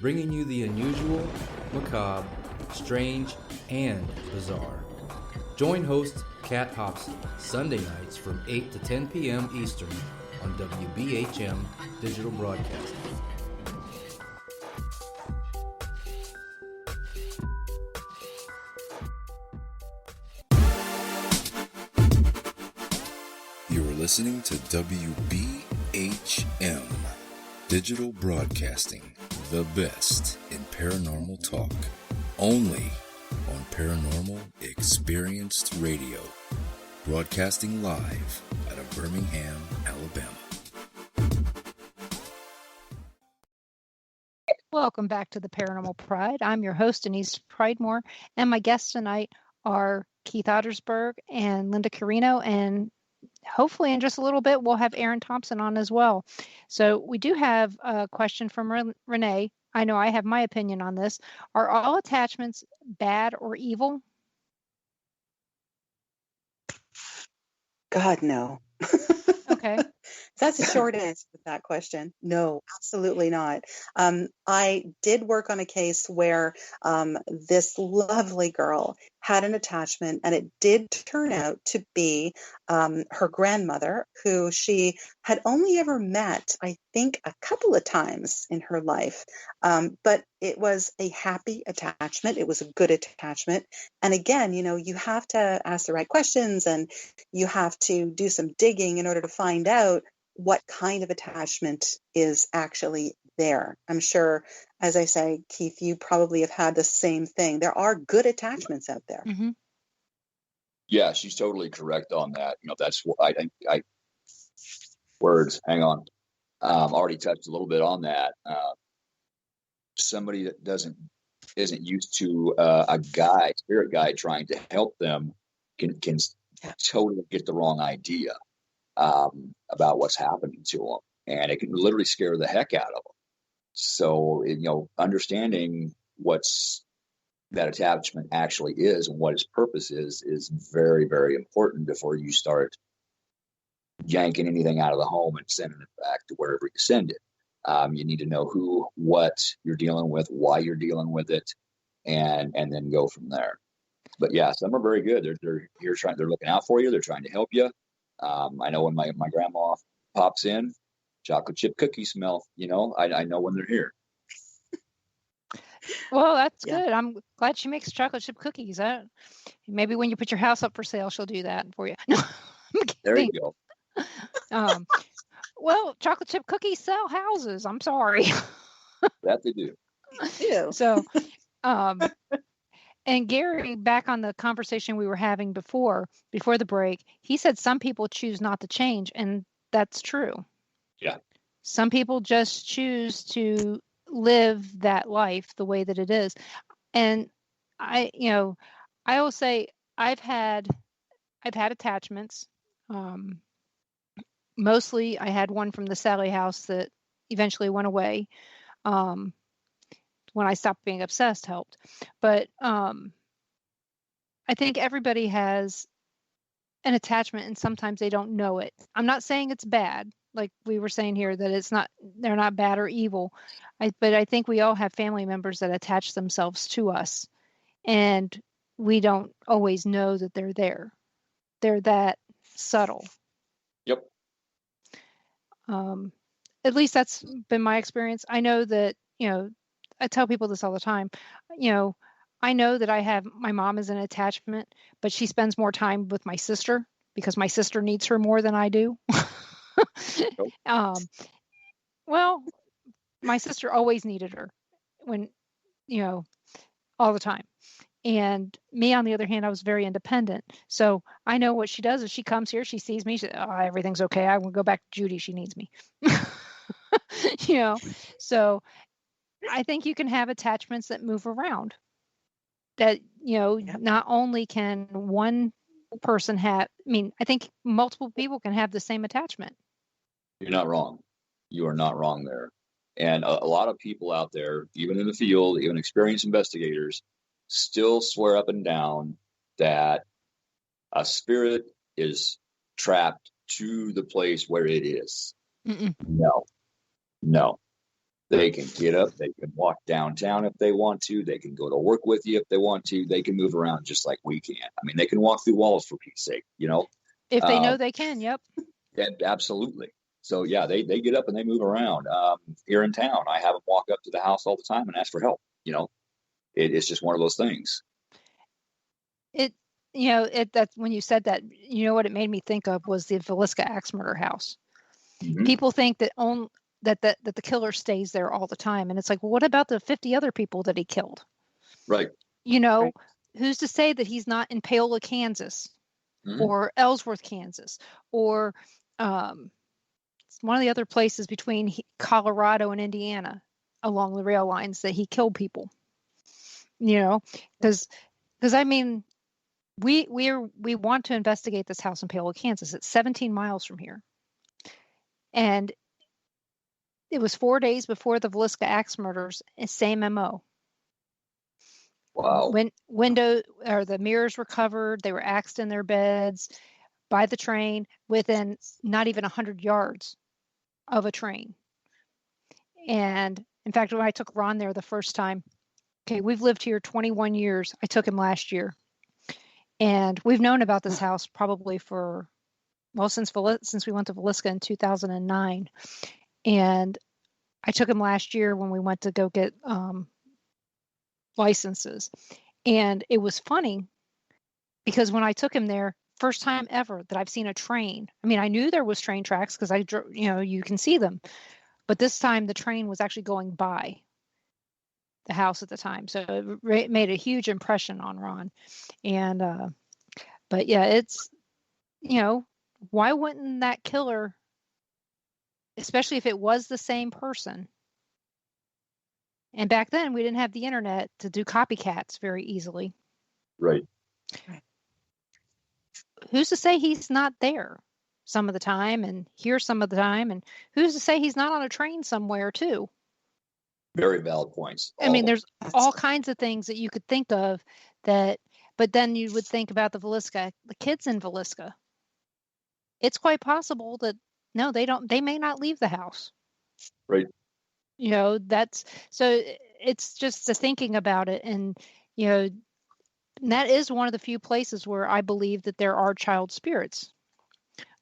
bringing you the unusual, macabre, strange, and bizarre. Join host Kat Hobson Sunday nights from 8 to 10 p.m. Eastern on WBHM Digital Broadcasting. You're listening to WBHM Digital Broadcasting, the best in paranormal talk, only on Paranormal Experienced Radio, broadcasting live out of Birmingham, Alabama. Welcome back to the Paranormal Pride. I'm your host, Denise Pridemore, and my guests tonight are Keith Ottersburg and Lynda Quirino, and hopefully in just a little bit we'll have Aaron Thompson on as well. So we do have a question from Renee. I know I have my opinion on this. Are all attachments bad or evil? God, no. Okay. That's a short answer to that question. No, absolutely not. I did work on a case where this lovely girl had an attachment, and it did turn out to be her grandmother, who she had only ever met, I think, a couple of times in her life. But it was a happy attachment. It was a good attachment. And again, you have to ask the right questions, and you have to do some digging in order to find out what kind of attachment is actually there. I'm sure, as I say, Keith, you probably have had the same thing. There are good attachments out there. Mm-hmm. Yeah, she's totally correct on that. That's what I words. Hang on. Already touched a little bit on that. Somebody that isn't used to a spirit guide trying to help them can totally get the wrong idea about what's happening to them, and it can literally scare the heck out of them. So, understanding what's that attachment actually is and what its purpose is very, very important before you start yanking anything out of the home and sending it back to wherever you send it. You need to know what you're dealing with, why you're dealing with it, and then go from there. But yeah, some are very good. They're looking out for you. They're trying to help you. I know when my grandma pops in, chocolate chip cookie smell, I know when they're here. Well, that's good. I'm glad she makes chocolate chip cookies. Maybe when you put your house up for sale, she'll do that for you. No, there you go. Well, chocolate chip cookies sell houses. I'm sorry. That they do. So, and Gary, back on the conversation we were having before the break, he said some people choose not to change, and that's true. Yeah. Some people just choose to live that life the way that it is. And I always say I've had attachments. Mostly I had one from the Sally house that eventually went away. When I stopped being obsessed helped. But I think everybody has an attachment, and sometimes they don't know it. I'm not saying it's bad, like we were saying here, that they're not bad or evil. But I think we all have family members that attach themselves to us, and we don't always know that they're there. They're that subtle. Yep. At least that's been my experience. I know that, I tell people this all the time. I know that my mom is an attachment, but she spends more time with my sister because my sister needs her more than I do. Well, my sister always needed her when, all the time. And me, on the other hand, I was very independent. So I know what she does is she comes here, she sees me, everything's okay. I will go back to Judy. She needs me. So I think you can have attachments that move around. That, not only can one person have, I think multiple people can have the same attachment. You're not wrong. You are not wrong there. And a lot of people out there, even in the field, even experienced investigators, still swear up and down that a spirit is trapped to the place where it is. Mm-mm. No. They can get up, they can walk downtown if they want to, they can go to work with you if they want to, they can move around just like we can. I mean, they can walk through walls for Pete's sake, you know? If they know they can, yep. Yeah, absolutely. So yeah, they get up and they move around. Here in town, I have them walk up to the house all the time and ask for help. You know, it's just one of those things. That's when you said that, you know what it made me think of was the Villisca axe murder house. Mm-hmm. People think that the killer stays there all the time. And it's like, well, what about the 50 other people that he killed? Right. You know, Right. Who's to say that he's not in Paola, Kansas, Mm-hmm. or Ellsworth, Kansas, or one of the other places between Colorado and Indiana along the rail lines that he killed people, you know, because I mean, we want to investigate this house in Paola, Kansas. It's 17 miles from here. And it was 4 days before the Villisca axe murders, same MO. Wow. The mirrors were covered. They were axed in their beds by the train within not even 100 yards of a train. And in fact, when I took Ron there the first time, okay, we've lived here 21 years. I took him last year. And we've known about this house probably since we went to Villisca in 2009. And I took him last year when we went to go get licenses. And it was funny because when I took him there, first time ever that I've seen a train. I mean, I knew there was train tracks because you can see them. But this time the train was actually going by the house at the time. So it made a huge impression on Ron. And, but yeah, it's, why wouldn't that killer, especially if it was the same person? And back then we didn't have the internet to do copycats very easily. Right. Who's to say he's not there some of the time and here some of the time? And who's to say he's not on a train somewhere too? Very valid points. I mean, there's all kinds of things that you could think of that, but then you would think about the kids in Villisca. It's quite possible that no, they may not leave the house. Right. So it's just the thinking about it. And, that is one of the few places where I believe that there are child spirits.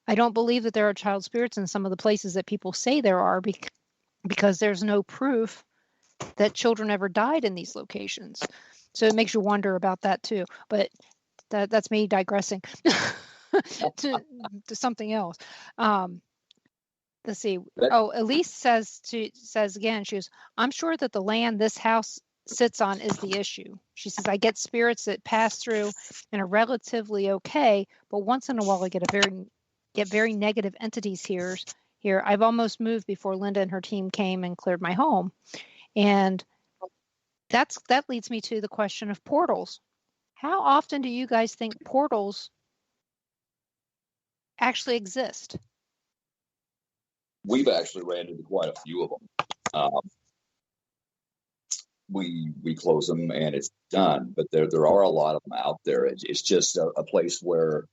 I don't believe that there are child spirits in some of the places that people say there are because there's no proof that children ever died in these locations. So it makes you wonder about that too. But that's me digressing to something else. Let's see. Elise says again, she goes, I'm sure that the land this house sits on is the issue. She says, I get spirits that pass through and are relatively okay, but once in a while I get very negative entities here. I've almost moved before Lynda and her team came and cleared my home. And that leads me to the question of portals. How often do you guys think portals actually exist? We've actually ran into quite a few of them. We close them and it's done, but there are a lot of them out there. It's just a place where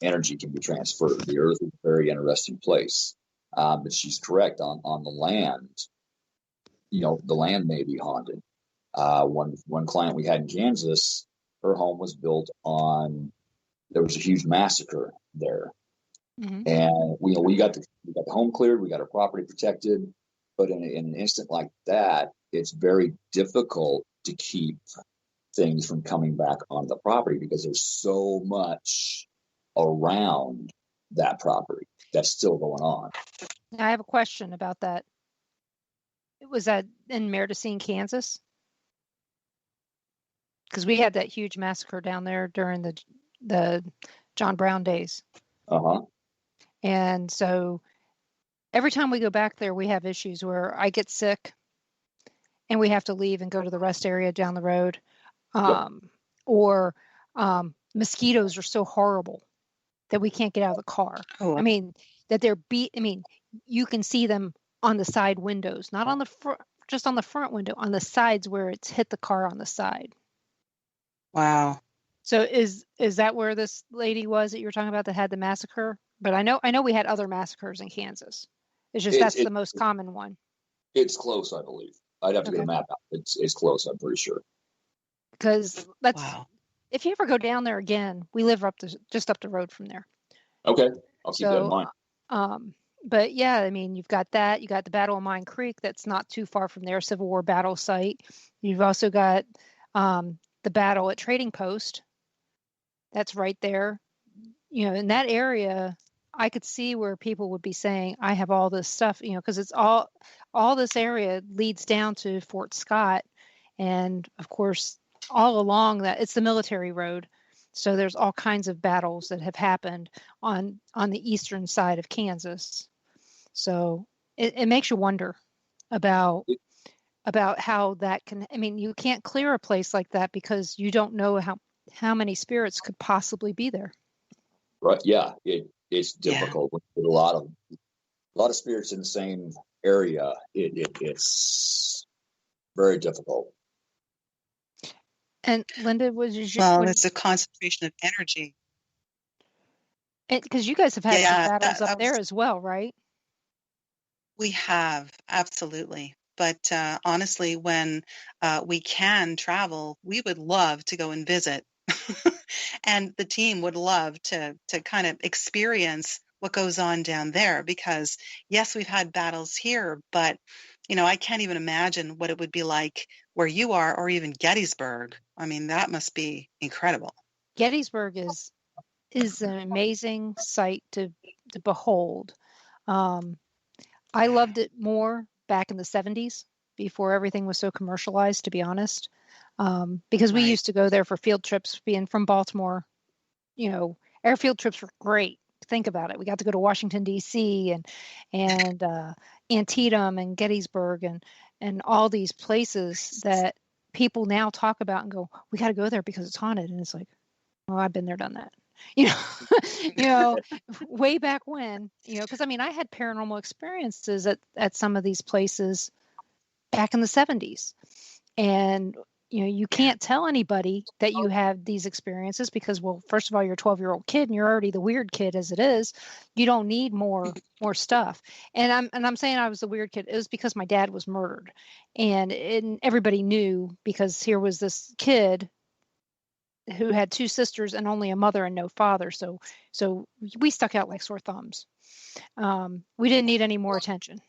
energy can be transferred. The earth is a very interesting place. But she's correct on the land. The land may be haunted. One client we had in Kansas, her home was built there was a huge massacre there. Mm-hmm. And we got the home cleared, we got our property protected, but in an instant like that, it's very difficult to keep things from coming back onto the property because there's so much around that property that's still going on. I have a question about that. Was that in Mendocino, Kansas? Because we had that huge massacre down there during the John Brown days. Uh-huh. And so every time we go back there, we have issues where I get sick and we have to leave and go to the rest area down the road. Or mosquitoes are so horrible that we can't get out of the car. Oh. I mean, you can see them on the side windows, not on the front, just on the front window, on the sides where it's hit the car on the side. Wow. So is that where this lady was that you were talking about that had the massacre? But I know we had other massacres in Kansas. It's just that's the most common one. It's close, I believe. I'd have to get a map out. It's close, I'm pretty sure. Because that's Wow. if you ever go down there again, we live just up the road from there. Okay, I'll keep that in So, mind. but yeah, I mean, you've got that. You got the Battle of Mine Creek. That's not too far from their Civil War battle site. You've also got the battle at Trading Post. That's right there. You know, in that area, I could see where people would be saying, "I have all this stuff," you know, because it's all this area leads down to Fort Scott, and of course, all along that it's the military road. So there's all kinds of battles that have happened on the eastern side of Kansas. So it makes you wonder about how that can. I mean, you can't clear a place like that because you don't know how many spirits could possibly be there. Right? Yeah, it's difficult. Yeah. With a lot of spirits in the same area. It's very difficult. And Lynda, it's a concentration of energy. Because you guys have had some battles up there as well, right? We have, absolutely. But honestly, when we can travel, we would love to go and visit. And the team would love to kind of experience what goes on down there because, yes, we've had battles here, but, you know, I can't even imagine what it would be like where you are or even Gettysburg. I mean, that must be incredible. Gettysburg is an amazing sight to behold. I loved it more back in the 70s before everything was so commercialized, to be honest, because we used to go there for field trips. Being from Baltimore, you know, air field trips were great. Think about it. We got to go to Washington, D.C. and Antietam and Gettysburg and all these places that people now talk about and go, we got to go there because it's haunted. And it's like, oh, I've been there, done that. You know, way back when, you know, because I mean, I had paranormal experiences at some of these places back in the 70s. And, you know, you can't tell anybody that you have these experiences because, well, first of all, you're a 12-year-old kid and you're already the weird kid as it is. You don't need more stuff. And I'm saying I was the weird kid. It was because my dad was murdered. And everybody knew because here was this kid who had two sisters and only a mother and no father. So we stuck out like sore thumbs. We didn't need any more attention.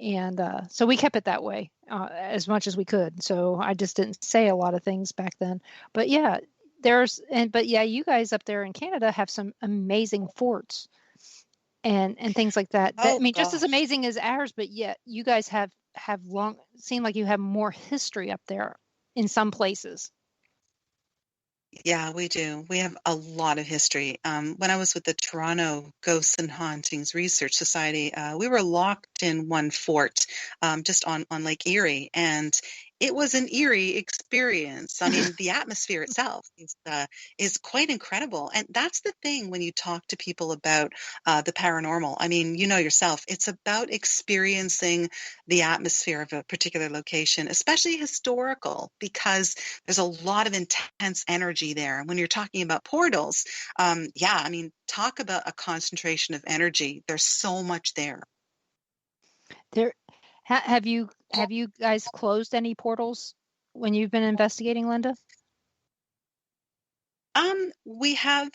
And so we kept it that way as much as we could. So I just didn't say a lot of things back then. But yeah, you guys up there in Canada have some amazing forts and things like that. I mean, just as amazing as ours, but yet you guys have seem like you have more history up there in some places. Yeah, we do. We have a lot of history. When I was with the Toronto Ghosts and Hauntings Research Society, we were locked in one fort just on Lake Erie, and it was an eerie experience. I mean, the atmosphere itself is quite incredible. And that's the thing when you talk to people about the paranormal. I mean, you know yourself, it's about experiencing the atmosphere of a particular location, especially historical, because there's a lot of intense energy there. When you're talking about portals, I mean, talk about a concentration of energy. There's so much there. Have you guys closed any portals when you've been investigating, Lynda? We have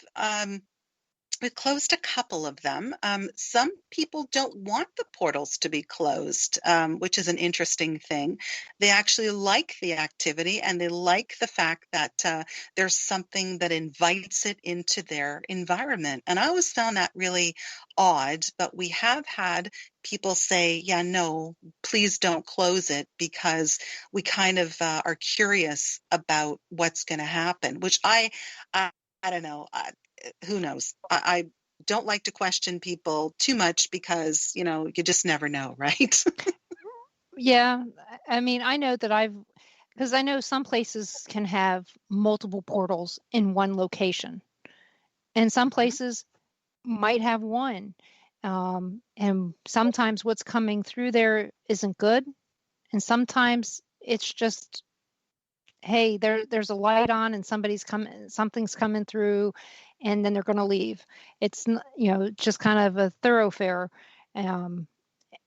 we closed a couple of them. Some people don't want the portals to be closed, which is an interesting thing. They actually like the activity and they like the fact that there's something that invites it into their environment. And I always found that really odd, but we have had people say, yeah, no, please don't close it because we kind of are curious about what's going to happen, which I don't know. Who knows? I don't like to question people too much because, you know, you just never know, right? Yeah. I mean, I know that because I know some places can have multiple portals in one location and some places might have one. And sometimes what's coming through there isn't good. And sometimes it's just, hey, there's a light on and something's coming through and then they're going to leave. It's, you know, just kind of a thoroughfare.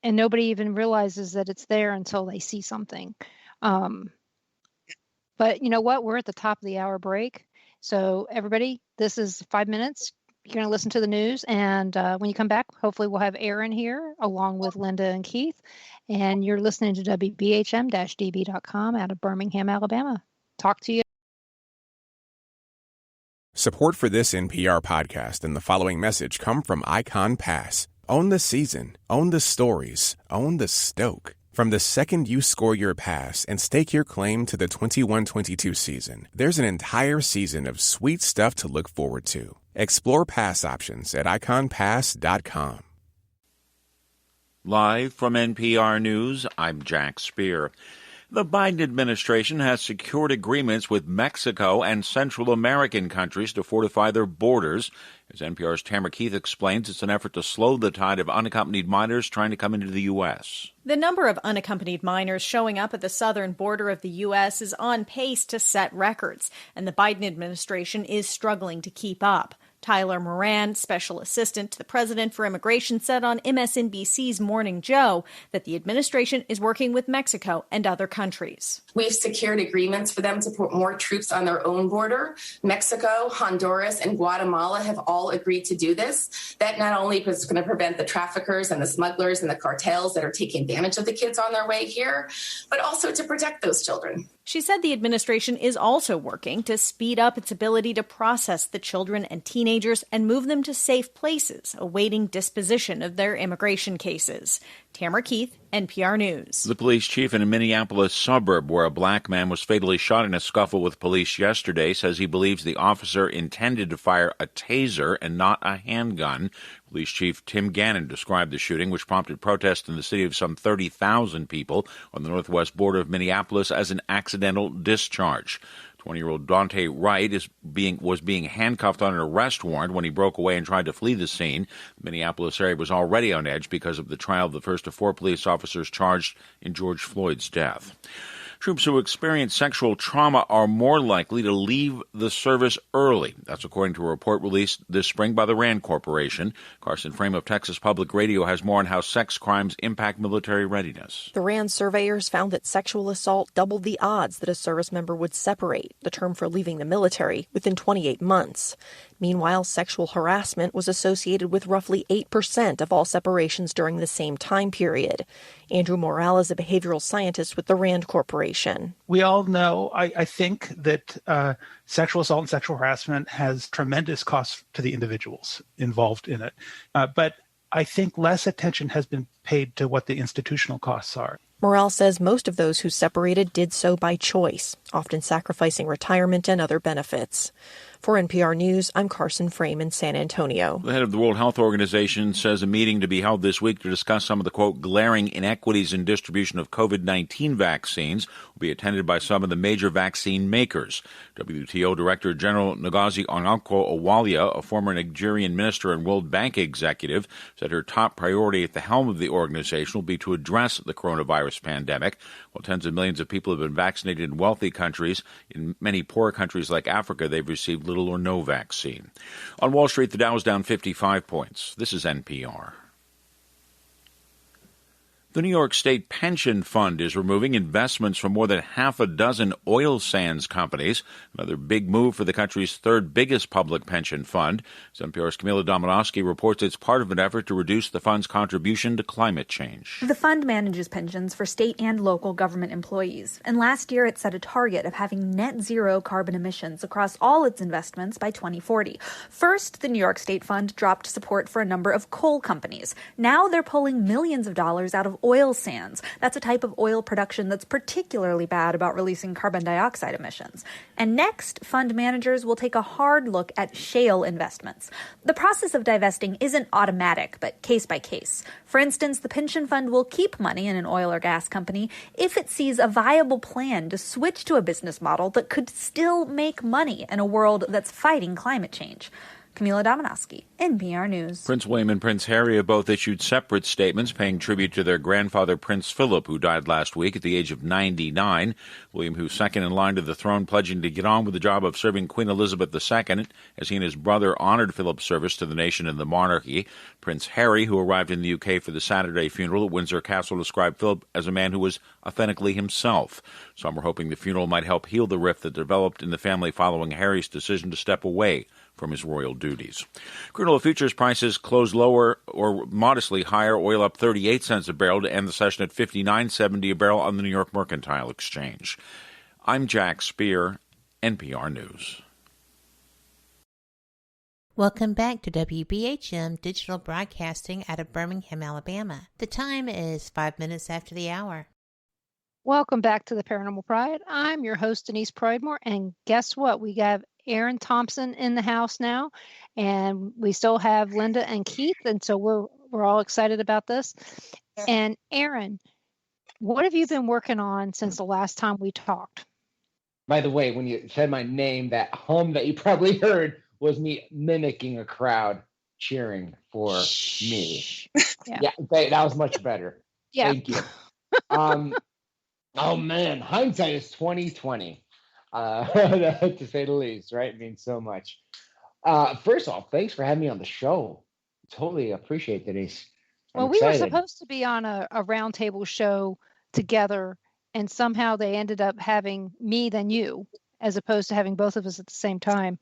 and nobody even realizes that it's there until they see something. But you know what? We're at the top of the hour break. So everybody, this is 5 minutes. You're going to listen to the news. And when you come back, hopefully we'll have Aaron here along with Lynda and Keith. And you're listening to WBHM-DB.com out of Birmingham, Alabama. Talk to you. Support for this NPR podcast and the following message come from Icon Pass. Own the season, own the stories, own the Stoke. From the second you score your pass and stake your claim to the 21-22 season, there's an entire season of sweet stuff to look forward to. Explore pass options at iconpass.com. Live from NPR News, I'm Jack Speer. The Biden administration has secured agreements with Mexico and Central American countries to fortify their borders. As NPR's Tamara Keith explains, it's an effort to slow the tide of unaccompanied minors trying to come into the U.S. The number of unaccompanied minors showing up at the southern border of the U.S. is on pace to set records, and the Biden administration is struggling to keep up. Tyler Moran, special assistant to the president for immigration, said on MSNBC's Morning Joe that the administration is working with Mexico and other countries. We've secured agreements for them to put more troops on their own border. Mexico, Honduras, and Guatemala have all agreed to do this. That not only is going to prevent the traffickers and the smugglers and the cartels that are taking advantage of the kids on their way here, but also to protect those children. She said the administration is also working to speed up its ability to process the children and teenagers and move them to safe places, awaiting disposition of their immigration cases. Tamara Keith, NPR News. The police chief in a Minneapolis suburb where a black man was fatally shot in a scuffle with police yesterday says he believes the officer intended to fire a taser and not a handgun. Police Chief Tim Gannon described the shooting, which prompted protests in the city of some 30,000 people on the northwest border of Minneapolis, as an accidental discharge. 20-year-old Dante Wright was being handcuffed on an arrest warrant when he broke away and tried to flee the scene. The Minneapolis area was already on edge because of the trial of the first of 4 police officers charged in George Floyd's death. Troops who experience sexual trauma are more likely to leave the service early. That's according to a report released this spring by the RAND Corporation. Carson Frame of Texas Public Radio has more on how sex crimes impact military readiness. The RAND surveyors found that sexual assault doubled the odds that a service member would separate, the term for leaving the military, within 28 months. Meanwhile, sexual harassment was associated with roughly 8% of all separations during the same time period. Andrew Morrell is a behavioral scientist with the RAND Corporation. We all know, I think, that sexual assault and sexual harassment has tremendous costs to the individuals involved in it. But I think less attention has been paid to what the institutional costs are. Morrell says most of those who separated did so by choice, often sacrificing retirement and other benefits. For NPR News, I'm Carson Frame in San Antonio. The head of the World Health Organization says a meeting to be held this week to discuss some of the, quote, glaring inequities in distribution of COVID-19 vaccines will be attended by some of the major vaccine makers. WTO Director General Ngozi Okonjo-Iweala, a former Nigerian minister and World Bank executive, said her top priority at the helm of the organization will be to address the coronavirus pandemic. While tens of millions of people have been vaccinated in wealthy countries, in many poor countries like Africa, they've received little or no vaccine. On Wall Street, the Dow is down 55 points. This is NPR. The New York State Pension Fund is removing investments from more than half a dozen oil sands companies, another big move for the country's third biggest public pension fund. As NPR's Camila Dominowski reports, it's part of an effort to reduce the fund's contribution to climate change. The fund manages pensions for state and local government employees, and last year it set a target of having net zero carbon emissions across all its investments by 2040. First, the New York State Fund dropped support for a number of coal companies. Now they're pulling millions of dollars out of oil sands. That's a type of oil production that's particularly bad about releasing carbon dioxide emissions. And next, fund managers will take a hard look at shale investments. The process of divesting isn't automatic, but case by case. For instance, the pension fund will keep money in an oil or gas company if it sees a viable plan to switch to a business model that could still make money in a world that's fighting climate change. Camila Dominowski, NPR News. Prince William and Prince Harry have both issued separate statements paying tribute to their grandfather, Prince Philip, who died last week at the age of 99. William, who's second in line to the throne, pledging to get on with the job of serving Queen Elizabeth II, as he and his brother honored Philip's service to the nation and the monarchy. Prince Harry, who arrived in the UK for the Saturday funeral at Windsor Castle, described Philip as a man who was authentically himself. Some were hoping the funeral might help heal the rift that developed in the family following Harry's decision to step away from his royal duties. Crude oil futures prices closed lower or modestly higher. Oil up 38 cents a barrel to end the session at $59.70 a barrel on the New York Mercantile Exchange. I'm Jack Speer, NPR News. Welcome back to WBHM Digital Broadcasting out of Birmingham, Alabama. The time is 5 minutes after the hour. Welcome back to the Paranormal Pride. I'm your host, Denise Pridemore, and guess what? We have Aaron Thompson in the house now, and we still have Lynda and Keith, and so we're all excited about this. And Aaron, what have you been working on since the last time we talked? By the way, when you said my name, that hum that you probably heard was me mimicking a crowd cheering for me. Yeah, that was much better. Yeah. Thank you. Oh man, hindsight is 20/20. To say the least, right? It means so much. First off, thanks for having me on the show. Totally appreciate it, Denise. Well, we were supposed to be on a roundtable show together, and somehow they ended up having me than you, as opposed to having both of us at the same time,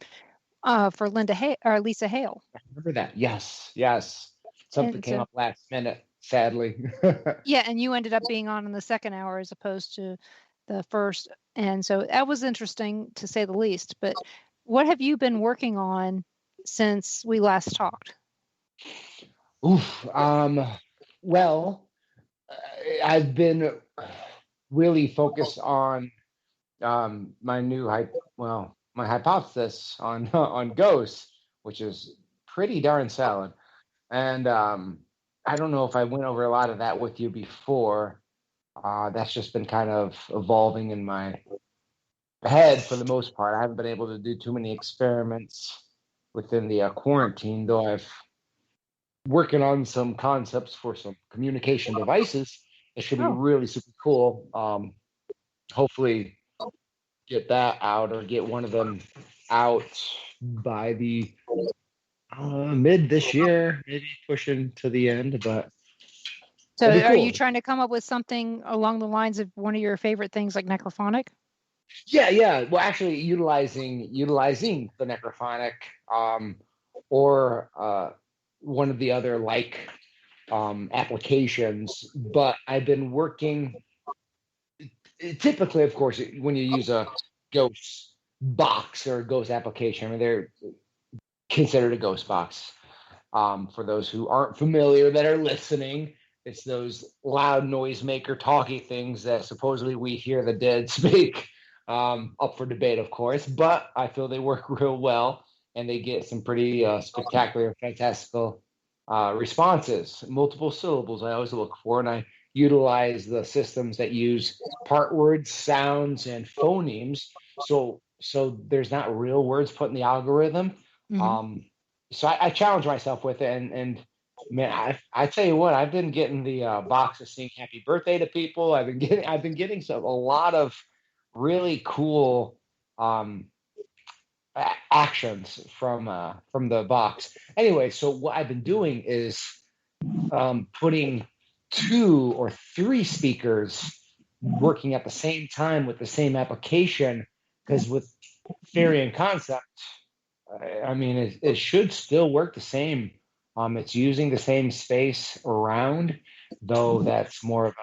for Lisa Hale. I remember that. Yes. Something came up last minute, sadly. Yeah, and you ended up being on in the second hour as opposed to the first. And so that was interesting, to say the least. But what have you been working on since we last talked? Well, I've been really focused on my hypothesis on ghosts, which is pretty darn solid. And I don't know if I went over a lot of that with you before. That's just been kind of evolving in my head for the most part. I haven't been able to do too many experiments within the quarantine, though I've working on some concepts for some communication devices. It should be really super cool. Hopefully get that out, or get one of them out by the mid this year, maybe pushing to the end. But so are you trying to come up with something along the lines of one of your favorite things, like necrophonic? Yeah. Well, actually, utilizing the necrophonic, or one of the other applications. But I've been working. Typically, of course, when you use a ghost box or a ghost application, I mean, they're considered a ghost box. For those who aren't familiar that are listening, it's those loud noisemaker talky things that supposedly we hear the dead speak. Up for debate, of course, but I feel they work real well, and they get some pretty spectacular, fantastical responses. Multiple syllables I always look for, and I utilize the systems that use part words, sounds, and phonemes. So there's not real words put in the algorithm. Mm-hmm. So I challenge myself with it, and man, I tell you what, I've been getting the box of singing happy birthday to people. I've been getting a lot of really cool actions from the box. Anyway, so what I've been doing is putting 2 or 3 speakers working at the same time with the same application, because with theory and concept, I mean, it should still work the same. It's using the same space around, though that's more of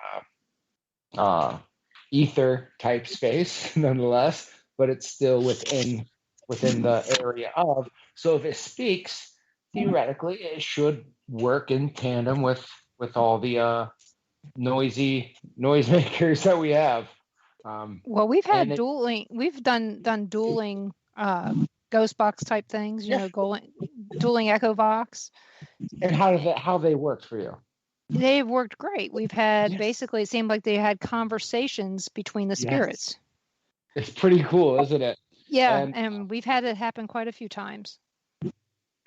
a ether type space nonetheless, but it's still within the area of. So if it speaks, theoretically, it should work in tandem with all the noisemakers that we have. Well, we've had dueling. We've done dueling ghost box type things. You know, dueling Echo Vox. And how they worked for you? They've worked great. We've had basically, it seemed like they had conversations between the spirits. It's pretty cool, isn't it? Yeah, and we've had it happen quite a few times.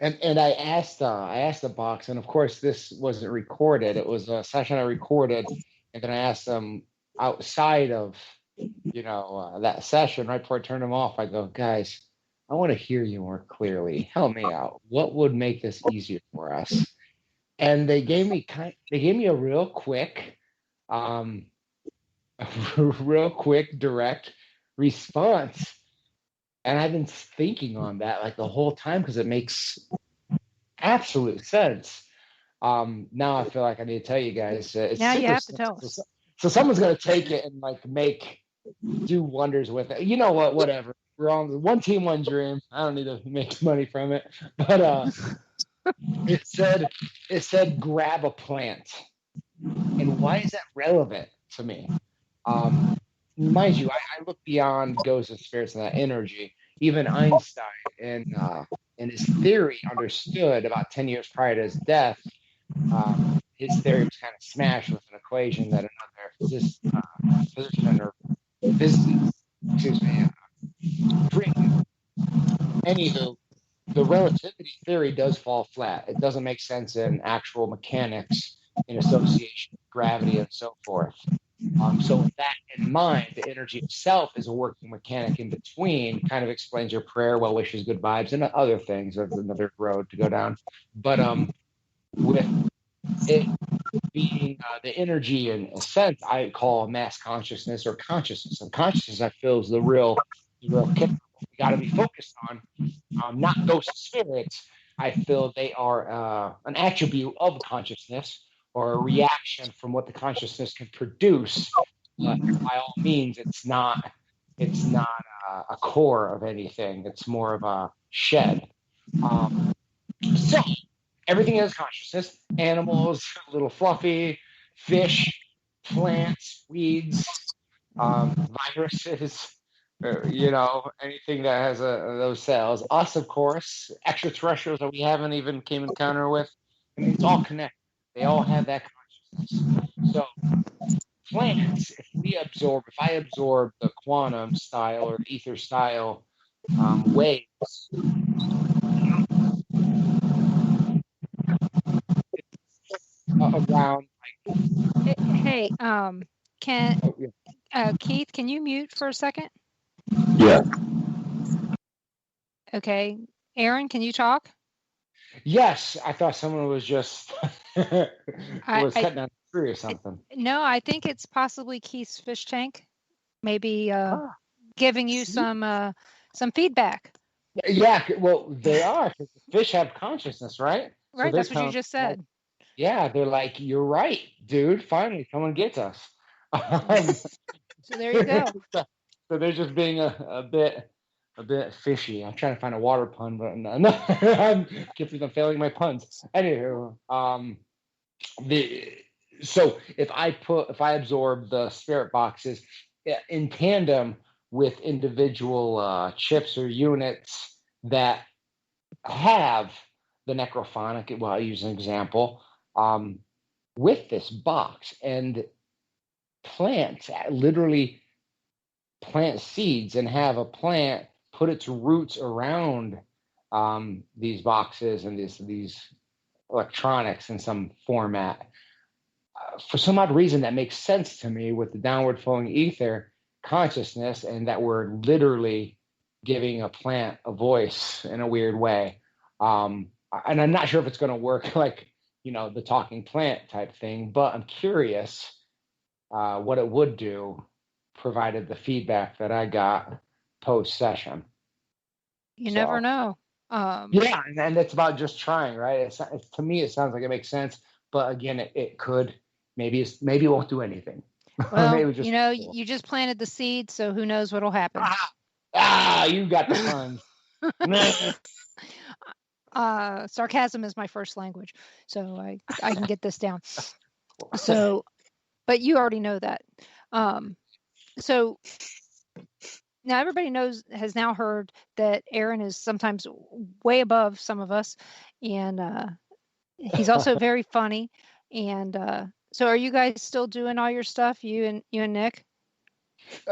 And I asked the box, and of course this wasn't recorded. It was a session I recorded, and then I asked them outside of, that session right before I turned them off. I go, guys, I want to hear you more clearly. Help me out. What would make this easier for us? And they gave me a real quick, direct response. And I've been thinking on that like the whole time because it makes absolute sense. Now I feel like I need to tell you guys. Now you have to tell us. So someone's going to take it and like do wonders with it. You know what? Whatever. We're on one team, one dream. I don't need to make money from it. But it said grab a plant. And why is that relevant to me? Mind you, I look beyond ghosts and spirits and that energy. Even Einstein in his theory understood about 10 years prior to his death, his theory was kind of smashed with an equation that another physicist, anywho, the relativity theory does fall flat. It doesn't make sense in actual mechanics in association with gravity and so forth. So with that in mind, the energy itself is a working mechanic in between, kind of explains your prayer, well wishes, good vibes, and other things. There's another road to go down. But with it being the energy in a sense, I call mass consciousness or consciousness. And consciousness, I feel, is the real kicker we got to be focused on. Not ghost spirits. I feel they are an attribute of consciousness, or a reaction from what the consciousness can produce. By all means, it's not a core of anything. It's more of a shed. So everything has consciousness. Animals, little fluffy, fish, plants, weeds, viruses, anything that has those cells. Us, of course, extraterrestrials that we haven't even came in encounter with. I mean, it's all connected. They all have that consciousness. So plants, if I absorb the quantum style or the ether style waves, around like. Hey, Keith, can you mute for a second? Yeah. Okay. Aaron, can you talk? Yes, I thought someone was just cutting down a tree or something. No, I think it's possibly Keith's fish tank, maybe giving you some feedback. Yeah, well, they are, because the fish have consciousness, right? Right, so that's what you just said. Yeah, they're like, you're right, dude. Finally, someone gets us. So there you go. So they're just being a bit fishy. I'm trying to find a water pun, but no, I'm failing my puns. Anywho, so if I absorb the spirit boxes in tandem with individual chips or units that have the necrophonic, well, I'll use an example, with this box, and plants literally plant seeds and have a plant put its roots around these boxes and these electronics in some format. For some odd reason, that makes sense to me with the downward flowing ether consciousness, and that we're literally giving a plant a voice in a weird way. And I'm not sure if it's going to work like, the talking plant type thing, but I'm curious what it would do, provided the feedback that I got post session. You never know. Yeah, and it's about just trying, right? To me, it sounds like it makes sense, but again, it could. Maybe it won't do anything. Well, you just planted the seed, so who knows what'll happen. You got the fun. Sarcasm is my first language, so I can get this down. So, but you already know that. So now everybody has now heard that Aaron is sometimes way above some of us, and he's also very funny. And so, are you guys still doing all your stuff? You and Nick?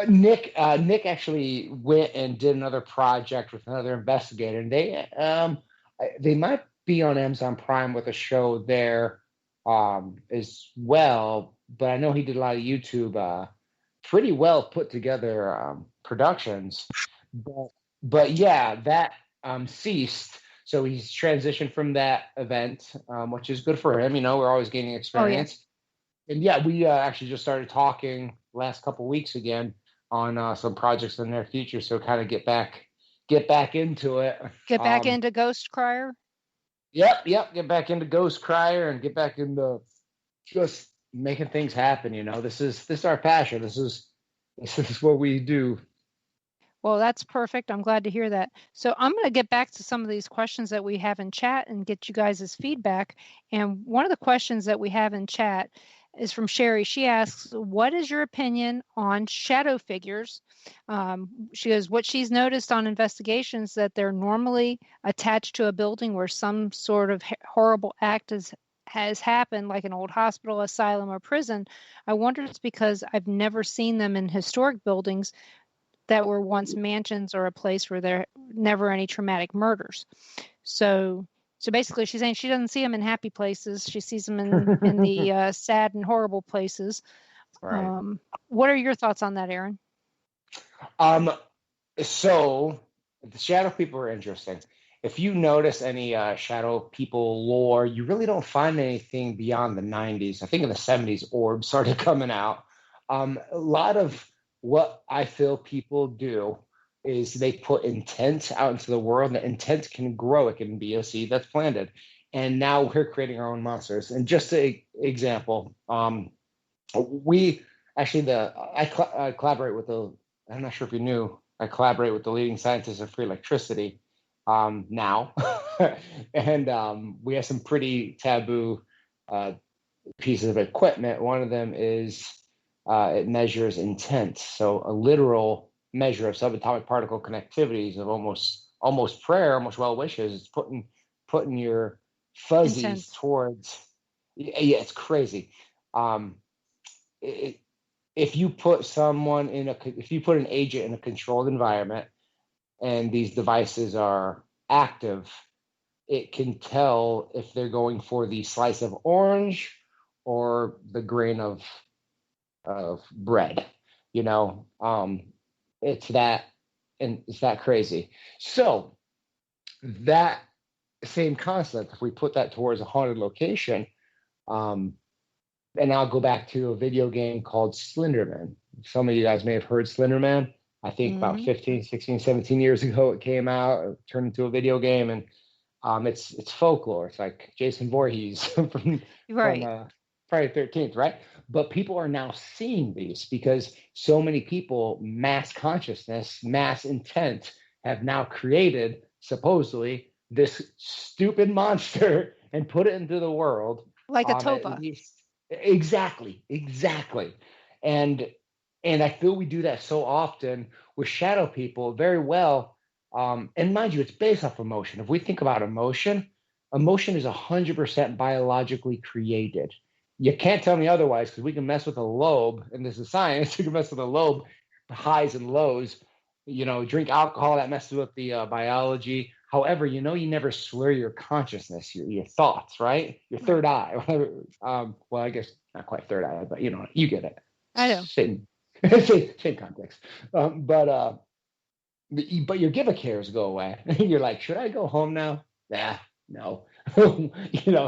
Nick actually went and did another project with another investigator, and they they might be on Amazon Prime with a show there as well. But I know he did a lot of YouTube, pretty well put together productions. But yeah, that ceased. So he's transitioned from that event, which is good for him. We're always gaining experience. And yeah, we actually just started talking last couple of weeks again on some projects in the near future. So kind of get back into it. Get back into Ghost Crier. Yep. Get back into Ghost Crier and get back into just making things happen. This is our passion. This is what we do. Well, that's perfect. I'm glad to hear that. So I'm going to get back to some of these questions that we have in chat and get you guys' feedback. And one of the questions that we have in chat is from Sherry. She asks, what is your opinion on shadow figures? She goes, what she's noticed on investigations that they're normally attached to a building where some sort of horrible act has happened, like an old hospital, asylum, or prison. I wonder if it's because I've never seen them in historic buildings that were once mansions or a place where there never any traumatic murders. So basically she's saying she doesn't see them in happy places. She sees them in the sad and horrible places. Right. What are your thoughts on that, Aaron? So the shadow people are interesting. If you notice any shadow people lore, you really don't find anything beyond the 90s. I think in the 70s, orbs started coming out. A lot of what I feel people do is they put intent out into the world, and the intent can grow. It can be a seed that's planted. And now we're creating our own monsters. And just an example, we actually, I collaborate with I'm not sure if you knew, I collaborate with the leading scientists of free electricity now. And we have some pretty taboo pieces of equipment. One of them is it measures intent. So a literal measure of subatomic particle connectivities of almost prayer, almost well wishes. It's putting your fuzzies Intense. towards. Yeah, it's crazy. If you put an agent in a controlled environment and these devices are active, it can tell if they're going for the slice of orange or the grain of bread. It's that crazy. So that same concept, if we put that towards a haunted location, and I'll go back to a video game called Slenderman. Some of you guys may have heard Slenderman. I think about 15, 16, 17 years ago it came out, it turned into a video game, and it's folklore. It's like Jason Voorhees from Friday the 13th, right? But people are now seeing these because so many people, mass consciousness, mass intent, have now created, supposedly, this stupid monster and put it into the world. Like a topa. Exactly. And I feel we do that so often with shadow people very well. And mind you, it's based off emotion. If we think about emotion is 100% biologically created. You can't tell me otherwise, because we can mess with a lobe, and this is science. You can mess with a lobe, highs and lows. Drink alcohol, that messes with the biology. However, you never slur your consciousness, your thoughts, right? Your third eye. Well, I guess not quite third eye, but you get it. I know. Same context. But your give a cares go away. You're like, should I go home now? No.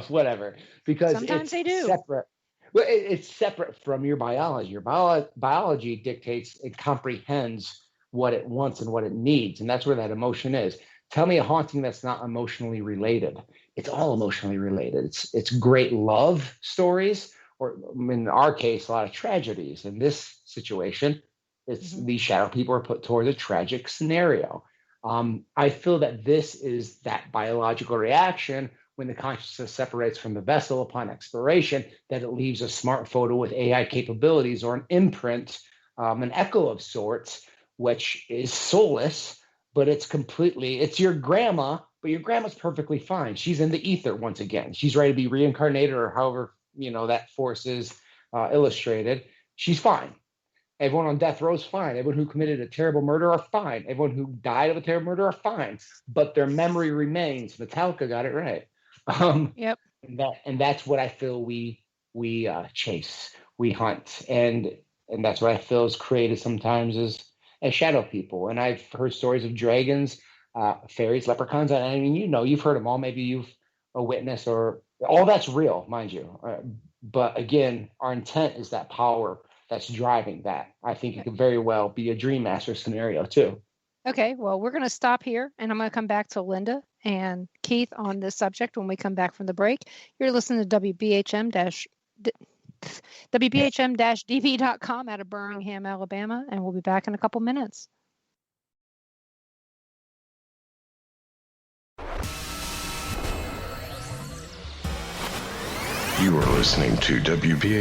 Whatever. Because sometimes they do. Separate. Well, it's separate from your biology. Your biology dictates and comprehends what it wants and what it needs, and that's where that emotion is. Tell me a haunting that's not emotionally related. It's all emotionally related. It's great love stories, or in our case, a lot of tragedies. In this situation, it's these shadow people are put towards a tragic scenario. I feel that this is that biological reaction when the consciousness separates from the vessel upon expiration, that it leaves a smart photo with AI capabilities or an imprint, an echo of sorts, which is soulless, but it's your grandma, but your grandma's perfectly fine. She's in the ether once again. She's ready to be reincarnated, or however, that force is illustrated. She's fine. Everyone on death row is fine. Everyone who committed a terrible murder are fine. Everyone who died of a terrible murder are fine. But their memory remains. Metallica got it right. Yep. And that's what I feel we chase, we hunt, and that's what I feel is created sometimes as shadow people. And I've heard stories of dragons, fairies, leprechauns. I mean, you've heard them all. Maybe you've a witness, or all that's real, mind you. But again, our intent is that power that's driving that. I think it could very well be a Dream Master scenario too. Okay, well, we're going to stop here, and I'm going to come back to Lynda and Keith on this subject when we come back from the break. You're listening to WBHM-DB.com out of Birmingham, Alabama, and we'll be back in a couple minutes. You are listening to WBHM.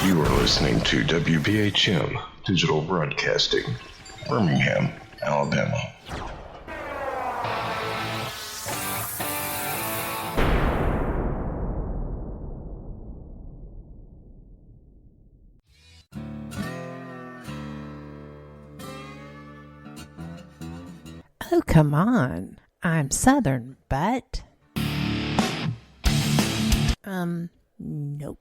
You are listening to WBHM Digital Broadcasting, Birmingham, Alabama. Oh, come on. I'm Southern, but... Nope.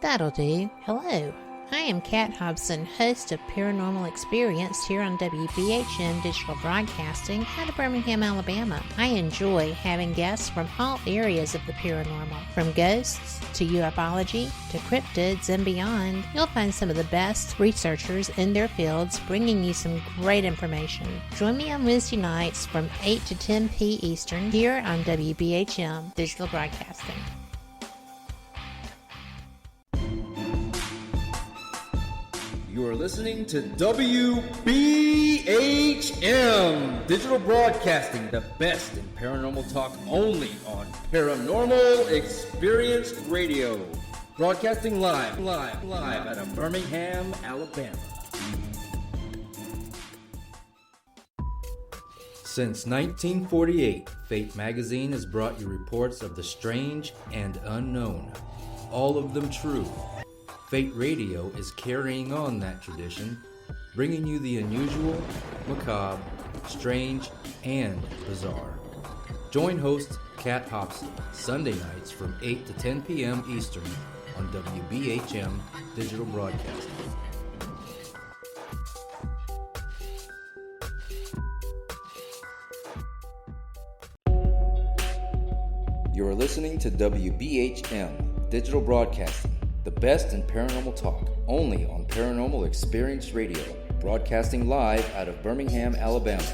That'll do. Hello. I am Kat Hobson, host of Paranormal Experience here on WBHM Digital Broadcasting out of Birmingham, Alabama. I enjoy having guests from all areas of the paranormal, from ghosts to ufology to cryptids and beyond. You'll find some of the best researchers in their fields bringing you some great information. Join me on Wednesday nights from 8 to 10 p. Eastern here on WBHM Digital Broadcasting. You are listening to WBHM Digital Broadcasting, the best in paranormal talk only on Paranormal Experience Radio. Broadcasting live out of Birmingham, Alabama. Since 1948, Fate Magazine has brought you reports of the strange and unknown, all of them true. Fate Radio is carrying on that tradition, bringing you the unusual, macabre, strange, and bizarre. Join host Kat Hobson Sunday nights from 8 to 10 p.m. Eastern on WBHM Digital Broadcasting. You are listening to WBHM Digital Broadcasting, the best in paranormal talk, only on Paranormal Experience Radio, broadcasting live out of Birmingham, Alabama.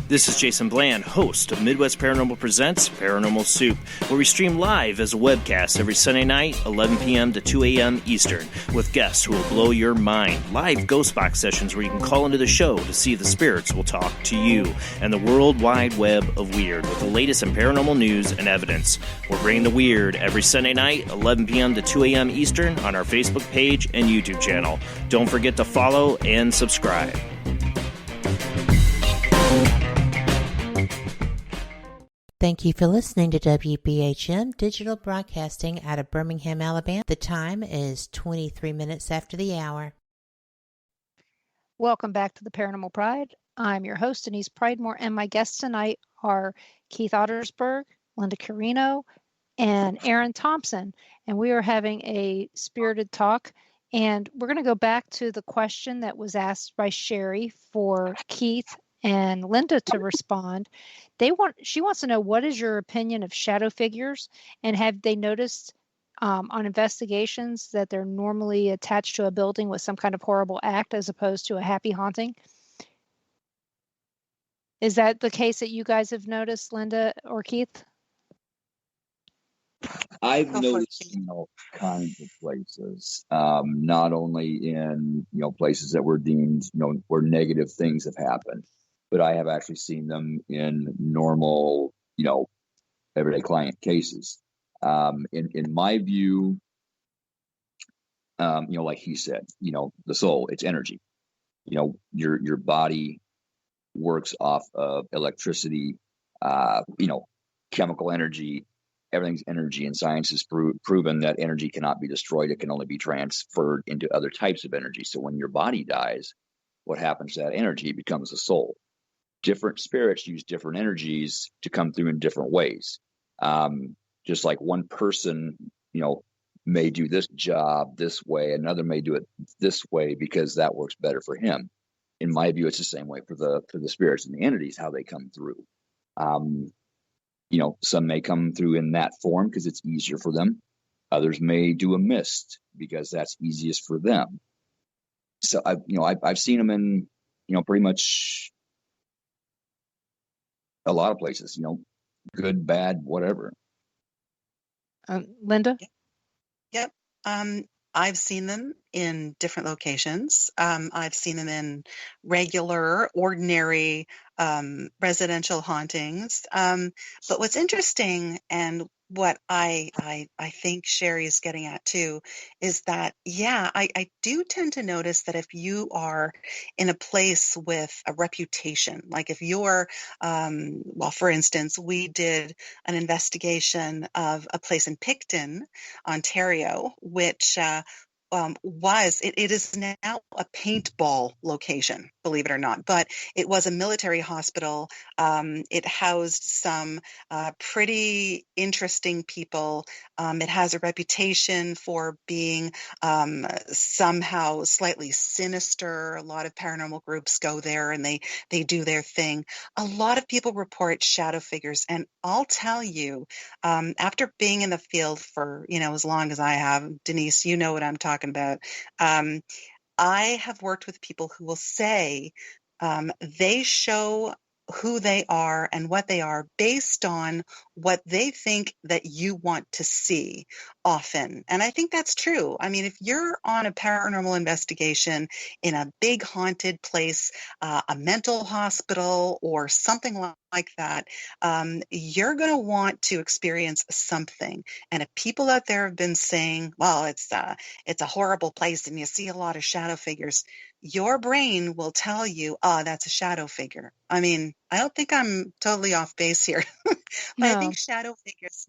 This is Jason Bland, host of Midwest Paranormal Presents Paranormal Soup, where we stream live as a webcast every Sunday night, 11 p.m. to 2 a.m. Eastern, with guests who will blow your mind. Live ghost box sessions where you can call into the show to see if the spirits will talk to you, and the world wide web of weird with the latest in paranormal news and evidence. We're bringing the weird every Sunday night, 11 p.m. to 2 a.m. Eastern on our Facebook page and YouTube channel. Don't forget to follow and subscribe. Thank you for listening to WBHM Digital Broadcasting out of Birmingham, Alabama. The time is 23 minutes after the hour. Welcome back to the Paranormal Pride. I'm your host, Denise Pridemore, and my guests tonight are Keith Ottersburg, Lynda Quirino, and Aaron Thompson. And we are having a spirited talk. And we're going to go back to the question that was asked by Sherry for Keith and Lynda to respond. She wants to know, what is your opinion of shadow figures, and have they noticed on investigations that they're normally attached to a building with some kind of horrible act as opposed to a happy haunting? Is that the case that you guys have noticed, Lynda or Keith? I've noticed in all kinds of places, not only in places that were deemed where negative things have happened, but I have actually seen them in normal, everyday client cases. In my view, like he said, the soul, it's energy. your body works off of electricity, chemical energy. Everything's energy, and science has proven that energy cannot be destroyed. It can only be transferred into other types of energy. So when your body dies, what happens to that energy? It becomes a soul. Different spirits use different energies to come through in different ways. Just like one person, may do this job this way, another may do it this way because that works better for him. In my view, it's the same way for the spirits and the entities, how they come through. Some may come through in that form because it's easier for them. Others may do a mist because that's easiest for them. So I've seen them in, pretty much a lot of places, good, bad, whatever. Lynda? Yep. I've seen them in different locations. I've seen them in regular, ordinary residential hauntings. But what's interesting, and what I think Sherry's getting at too, is that, I do tend to notice that if you are in a place with a reputation, like if you're, for instance, we did an investigation of a place in Picton, Ontario, which it is now a paintball location, believe it or not, but it was a military hospital. It housed some pretty interesting people. It has a reputation for being somehow slightly sinister. A lot of paranormal groups go there and they do their thing. A lot of people report shadow figures, and I'll tell you, after being in the field for as long as I have, Denise, you know what I'm talking about. I have worked with people who will say they show who they are and what they are based on what they think that you want to see often. And I think that's true. I mean, if you're on a paranormal investigation in a big haunted place, a mental hospital or something like that, you're going to want to experience something. And if people out there have been saying, well, it's a horrible place and you see a lot of shadow figures, your brain will tell you, that's a shadow figure. I mean, I don't think I'm totally off base here. But no. I think shadow figures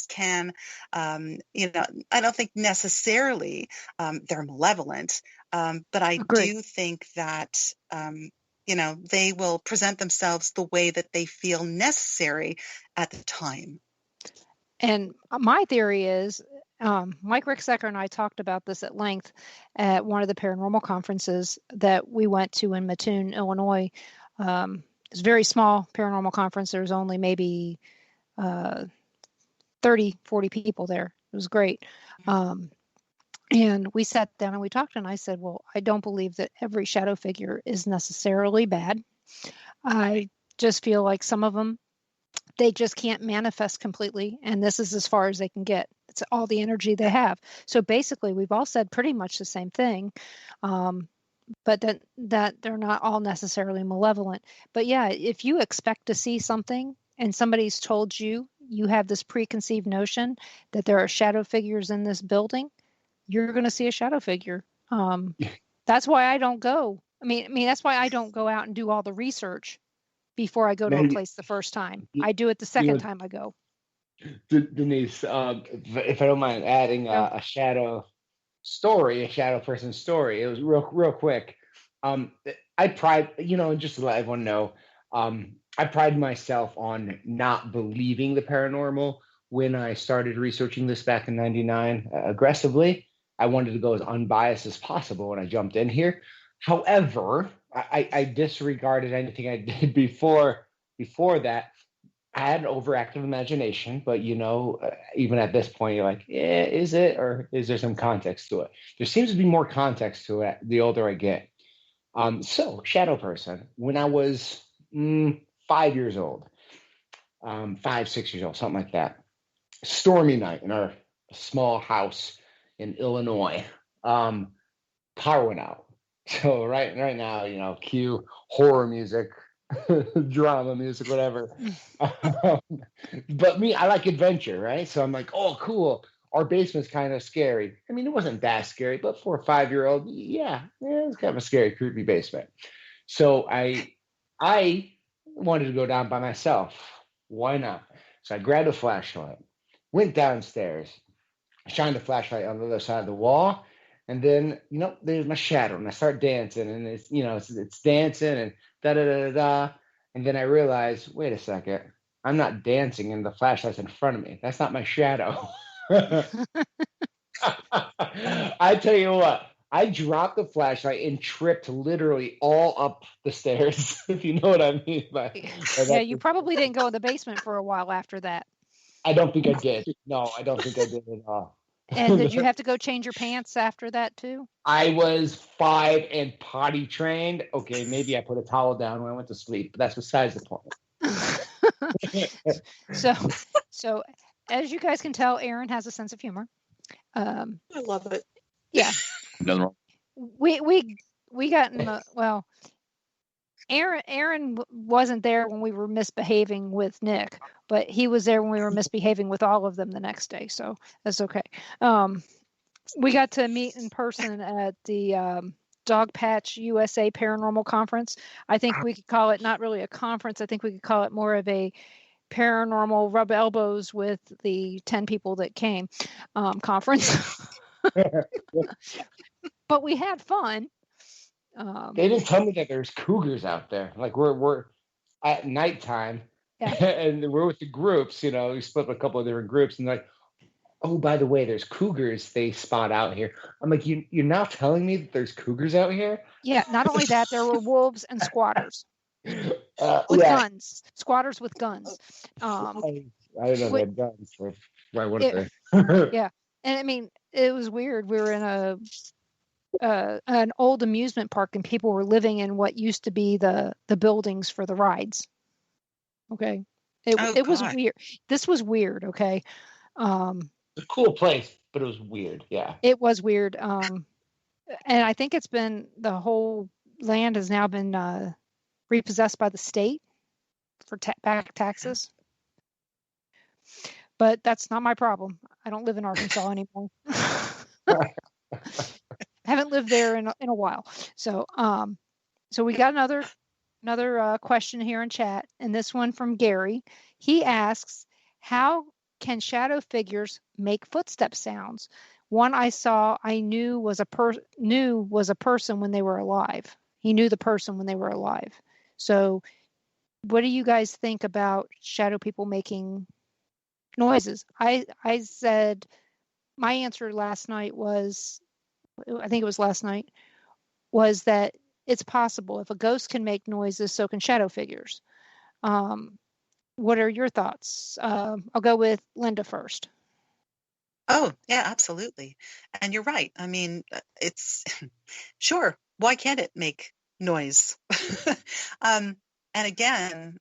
can, I don't think necessarily they're malevolent, but I do think that, they will present themselves the way that they feel necessary at the time. And my theory is, Mike Ricksecker and I talked about this at length at one of the paranormal conferences that we went to in Mattoon, Illinois. It was a very small paranormal conference. There was only maybe 30, 40 people there. It was great. And we sat down and we talked, and I said, well, I don't believe that every shadow figure is necessarily bad. I just feel like some of them, they just can't manifest completely, and this is as far as they can get. It's all the energy they have. So basically, we've all said pretty much the same thing, but that they're not all necessarily malevolent. But yeah, if you expect to see something and somebody's told you have this preconceived notion that there are shadow figures in this building, you're going to see a shadow figure. That's why I don't go. I mean, that's why I don't go out and do all the research before I go to a place the first time. I do it the second time I go. Denise, if I don't mind adding a shadow person story, it was real quick. I pride, just to let everyone know, I pride myself on not believing the paranormal. When I started researching this back in '99 aggressively, I wanted to go as unbiased as possible when I jumped in here. However, I disregarded anything I did before that. I had an overactive imagination, but even at this point, you're like, is it, or is there some context to it? There seems to be more context to it the older I get. So shadow person, when I was 5 years old, 5, 6 years old, something like that. Stormy night in our small house in Illinois. Power went out. So right now, cue horror music, drama music, whatever. But me, I like adventure, right? So I'm like, oh, cool. our basement's kind of scary. I mean, it wasn't that scary, but for a 5-year-old, yeah, it was kind of a scary, creepy basement. So I wanted to go down by myself. Why not? So I grabbed a flashlight, went downstairs, shined the flashlight on the other side of the wall, and then, there's my shadow, and I start dancing, and it's dancing, and da-da-da-da-da. And then I realize, wait a second, I'm not dancing, and the flashlight's in front of me. That's not my shadow. I tell you what, I dropped the flashlight and tripped literally all up the stairs, if you know what I mean. Yeah, you probably didn't go in the basement for a while after that. I don't think I did. No, I don't think I did at all. And did you have to go change your pants after that too? I was 5 and potty trained. Okay, maybe I put a towel down when I went to sleep, but that's besides the point. So as you guys can tell, Aaron has a sense of humor. I love it. Yeah. Nothing wrong. We got in the Aaron wasn't there when we were misbehaving with Nick, but he was there when we were misbehaving with all of them the next day, so that's okay. We got to meet in person at the Dog Patch USA Paranormal Conference. I think we could call it not really a conference. I think we could call it more of a paranormal rub elbows with the 10 people that came conference. But we had fun. They didn't tell me that there's cougars out there. Like we're at nighttime, and we're with the groups. We split up a couple of different groups, and like, oh, by the way, there's cougars they spot out here. I'm like, you're now telling me that there's cougars out here? Yeah. Not only that, there were wolves and squatters with guns. Squatters with guns. I didn't know they had guns. Why wouldn't they? Yeah, and I mean, it was weird. We were in an old amusement park, and people were living in what used to be the buildings for the rides. Okay, it was weird. This was weird. Okay, it's a cool place, but it was weird. Yeah, it was weird. And I think the whole land has now been repossessed by the state for back taxes. But that's not my problem. I don't live in Arkansas anymore. Haven't lived there in a while. So we got another question here in chat, and this one from Gary. He asks, how can shadow figures make footstep sounds? One I saw, I knew was a person when they were alive. He knew the person when they were alive. So what do you guys think about shadow people making noises? I said my answer last night was, I think it was last night, was that it's possible. If a ghost can make noises, so can shadow figures. What are your thoughts? I'll go with Lynda first. Oh, yeah, absolutely. And you're right. I mean, it's sure. Why can't it make noise? And again,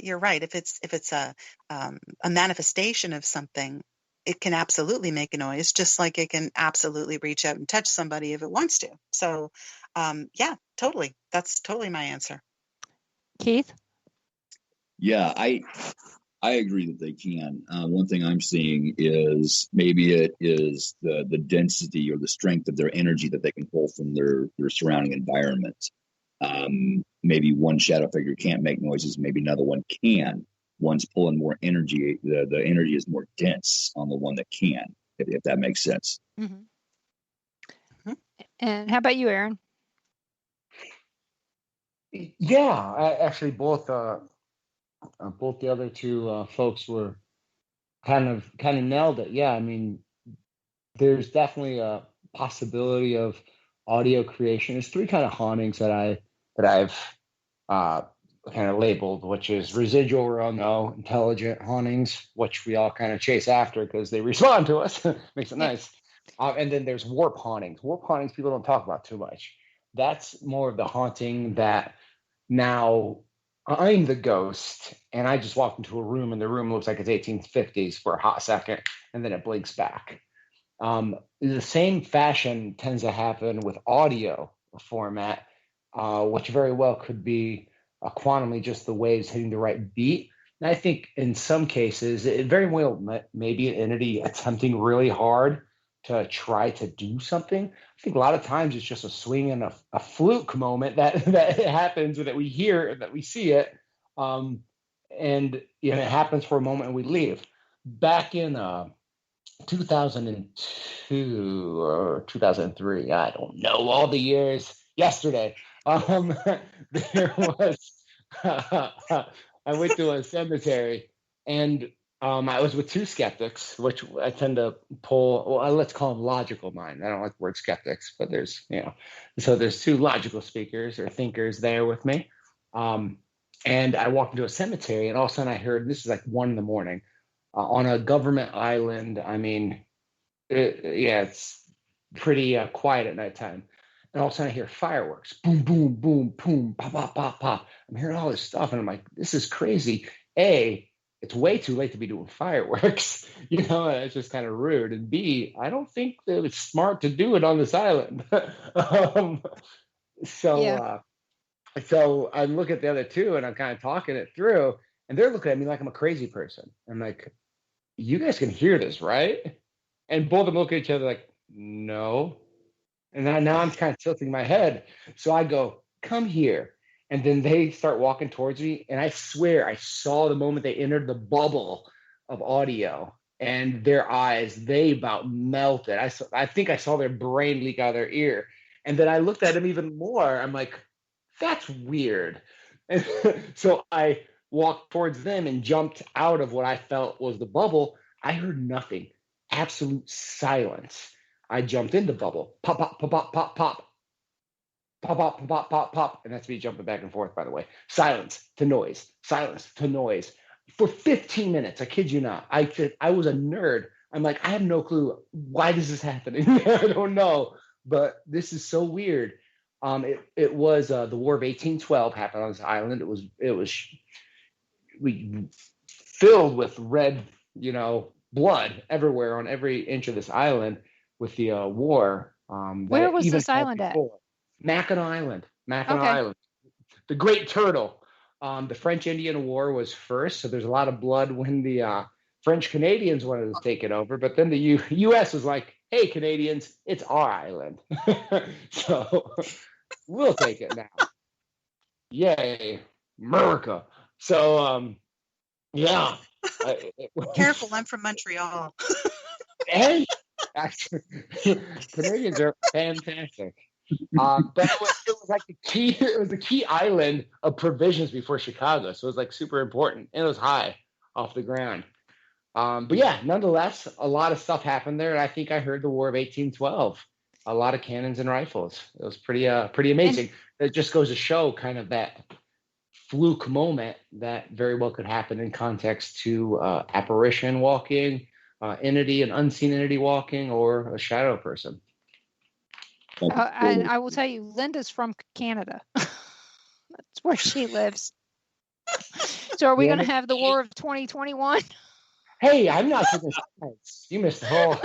you're right. If it's a manifestation of something, it can absolutely make a noise, just like it can absolutely reach out and touch somebody if it wants to. So, yeah, totally. That's totally my answer. Keith? Yeah, I agree that they can. One thing I'm seeing is maybe it is the density or the strength of their energy that they can pull from their surrounding environment. Maybe one shadow figure can't make noises, maybe another one can. One's pulling more energy. The energy is more dense on the one that can, if that makes sense. Mm-hmm. And how about you, Aaron? Yeah, actually, both the other two folks were kind of nailed it. Yeah, I mean, there's definitely a possibility of audio creation. There's 3 kind of hauntings that I've kind of labeled, which is residual, we all know, intelligent hauntings, which we all kind of chase after because they respond to us. Makes it nice. And then there's warp hauntings. Warp hauntings people don't talk about too much. That's more of the haunting that now I'm the ghost and I just walked into a room and the room looks like it's 1850s for a hot second and then it blinks back. The same fashion tends to happen with audio format, which very well could be quantumly just the waves hitting the right beat. And I think in some cases, it very well may be an entity attempting really hard to try to do something. I think a lot of times it's just a swing and a fluke moment that happens, or that we hear, that we see it, and it happens for a moment and we leave. Back in 2002 or 2003, I don't know all the years. Yesterday, there was. I went to a cemetery, and I was with two skeptics, which I tend to pull. Well, let's call them logical mind. I don't like the word skeptics, but there's so there's two logical speakers or thinkers there with me. And I walked into a cemetery, and all of a sudden I heard, this is like 1 a.m, on a government island. I mean, it's pretty quiet at nighttime. And all of a sudden I hear fireworks, boom, boom, boom, boom, pop, pop, pop, pop. I'm hearing all this stuff, and I'm like, this is crazy. It's way too late to be doing fireworks, it's just kind of rude. And B, I don't think that it's smart to do it on this island. So I look at the other two, and I'm kind of talking it through, and they're looking at me like I'm a crazy person. I'm like, you guys can hear this, right? And both of them look at each other like, no. And now I'm kind of tilting my head. So I go, come here. And then they start walking towards me. And I swear I saw the moment they entered the bubble of audio, and their eyes, they about melted. I think I saw their brain leak out of their ear. And then I looked at them even more. I'm like, that's weird. And so I walked towards them and jumped out of what I felt was the bubble. I heard nothing. Absolute silence. I jumped in the bubble. Pop, pop, pop, pop, pop, pop. Pop, pop, pop, pop, pop, pop. And that's me jumping back and forth, by the way. Silence to noise. Silence to noise. For 15 minutes, I kid you not. I was a nerd. I'm like, I have no clue. Why is this happening? I don't know. But this is so weird. It was the War of 1812 happened on this island. It was filled with red, blood everywhere on every inch of this island. With the war. Where was this island at? Mackinac Island. Island. The Great Turtle. The French Indian War was first, so there's a lot of blood when the French Canadians wanted to take it over. But then the U.S. was like, hey, Canadians, it's our island. So we'll take it now. Yay, America. So, yeah. Careful, I'm from Montreal. Hey. Actually, Canadians are fantastic, but it was like the key. It was the key island of provisions before Chicago, so it was like super important, and it was high off the ground. But yeah, nonetheless, a lot of stuff happened there, and I think I heard the War of 1812. A lot of cannons and rifles. It was pretty amazing. It just goes to show kind of that fluke moment that very well could happen in context to apparition walking. Entity, an unseen entity walking, or a shadow person. And I will tell you, Lynda's from Canada. That's where she lives. So are we going to have the War of 2021? Hey, I'm not taking sides. You missed the whole.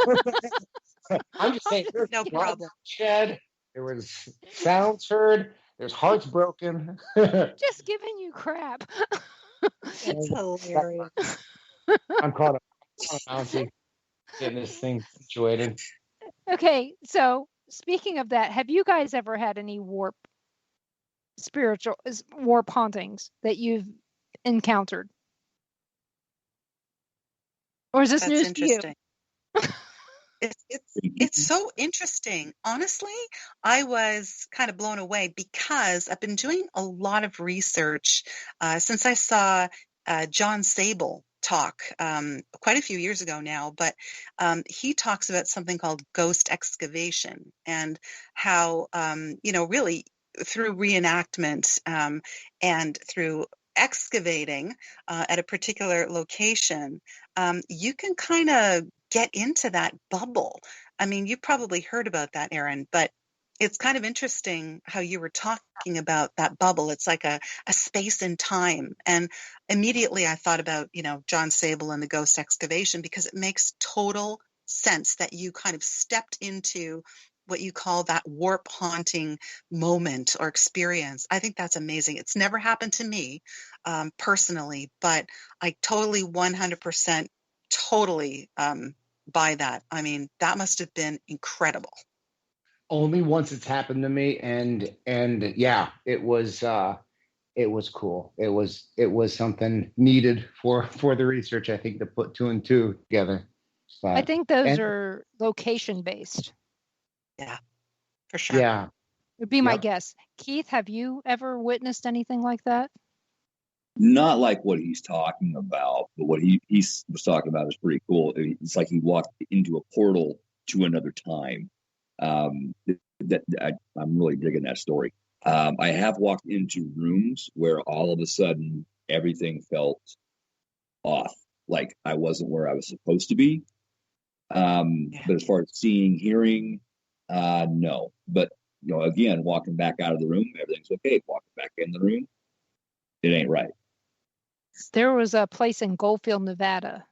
I'm just saying, there's no problem. Shed. There was sounds heard. There's hearts broken. Just giving you crap. It's hilarious. I'm caught up. Getting this thing situated. Okay, so speaking of that, have you guys ever had any warp hauntings that you've encountered? Or is this news to you? It's so interesting. Honestly, I was kind of blown away because I've been doing a lot of research since I saw John Sable talk quite a few years ago now, but he talks about something called ghost excavation and how, really through reenactment and through excavating at a particular location, you can kind of get into that bubble. I mean, you probably heard about that, Aaron, but it's kind of interesting how you were talking about that bubble. It's like a space and time. And immediately I thought about, John Sable and the ghost excavation, because it makes total sense that you kind of stepped into what you call that warp haunting moment or experience. I think that's amazing. It's never happened to me personally, but I totally 100% totally buy that. I mean, that must have been incredible. Only once it's happened to me, and yeah, it was cool. It was something needed for the research, I think, to put 2 and 2 together. I think those are location based. Yeah, for sure. Yeah. Would be my guess. Keith, have you ever witnessed anything like that? Not like what he's talking about, but what he was talking about is pretty cool. It's like he walked into a portal to another time. I'm really digging that story. I have walked into rooms where all of a sudden everything felt off, like I wasn't where I was supposed to be. But as far as seeing, hearing, no. But again, walking back out of the room, everything's okay. Walking back in the room, it ain't right. There was a place in Goldfield, Nevada.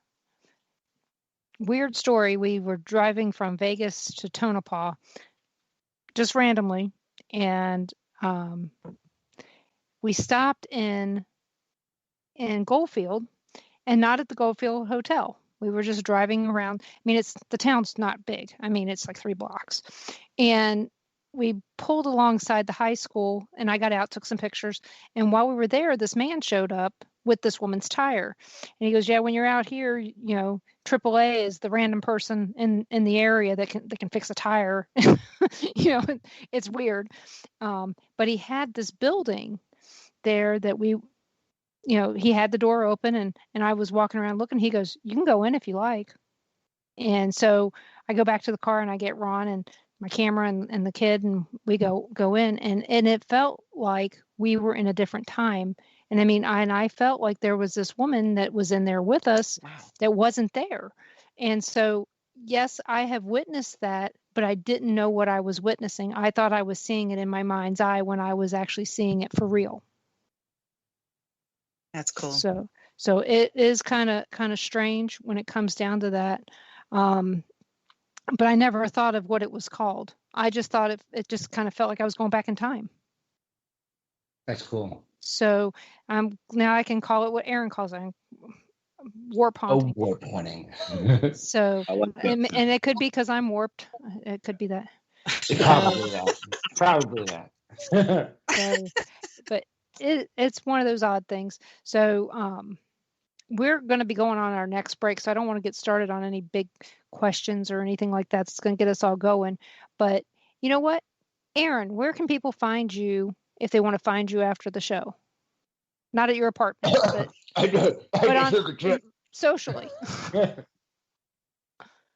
Weird story. We were driving from Vegas to Tonopah just randomly, and we stopped in Goldfield, and not at the Goldfield Hotel. We were just driving around. I mean, the town's not big. I mean, it's like 3 blocks. And we pulled alongside the high school, and I got out, took some pictures. And while we were there, this man showed up with this woman's tire. And he goes, yeah, when you're out here, AAA is the random person in the area that can fix a tire. It's weird. But he had this building there that he had the door open, and I was walking around looking. He goes, you can go in if you like. And so I go back to the car, and I get Ron and my camera and the kid, and we go in, and it felt like we were in a different time. And I mean, I felt like there was this woman that was in there with us that wasn't there. And so, yes, I have witnessed that, but I didn't know what I was witnessing. I thought I was seeing it in my mind's eye when I was actually seeing it for real. That's cool. So it is kind of strange when it comes down to that. But I never thought of what it was called. I just thought it just kind of felt like I was going back in time. That's cool. So now I can call it what Aaron calls it, warp haunting. Oh, warp haunting. So, and it could be because I'm warped. It could be that. Probably that. But it's one of those odd things. So we're going to be going on our next break, so I don't want to get started on any big questions or anything like that. It's going to get us all going. But you know what, Aaron, where can people find you if they want to find you after the show? Not at your apartment, but socially.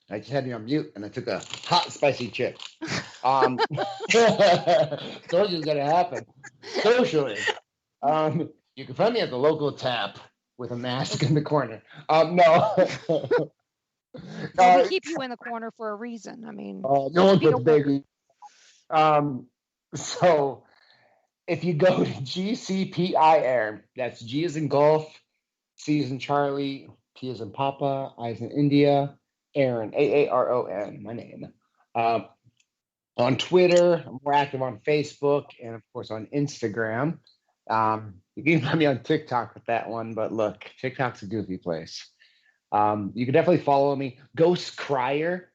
I just had you on mute, and I took a hot, spicy chip. Told you it was going to happen. Socially. You can find me at the local tap with a mask in the corner. No. Well, we keep you in the corner for a reason. I mean, no one puts baby. So if you go to GCPI Aaron, that's G as in golf, C as in Charlie, P as in Papa, I as in India, Aaron, Aaron, my name. On Twitter, I'm more active on Facebook, and of course on Instagram. You can find me on TikTok with that one, but look, TikTok's a goofy place. You can definitely follow me. Ghost Crier,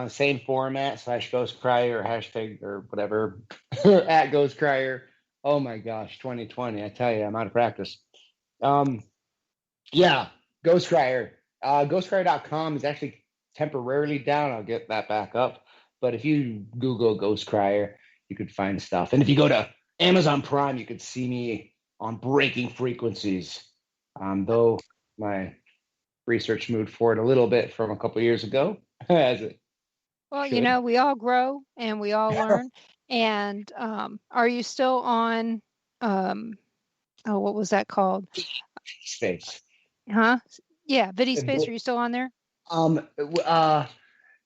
same format, /Ghost Crier or hashtag or whatever, at Ghost Crier. Oh my gosh, 2020, I tell you, I'm out of practice. Yeah, Ghost Crier. Ghostcrier.com is actually temporarily down. I'll get that back up. But if you Google Ghost Crier, you could find stuff. And if you go to Amazon Prime, you could see me on Breaking Frequencies. Though my research moved forward a little bit from a couple years ago. Well, we all grow and we all learn. And are you still on, what was that called? Space. Huh? Yeah, Vidi Space. Are you still on there?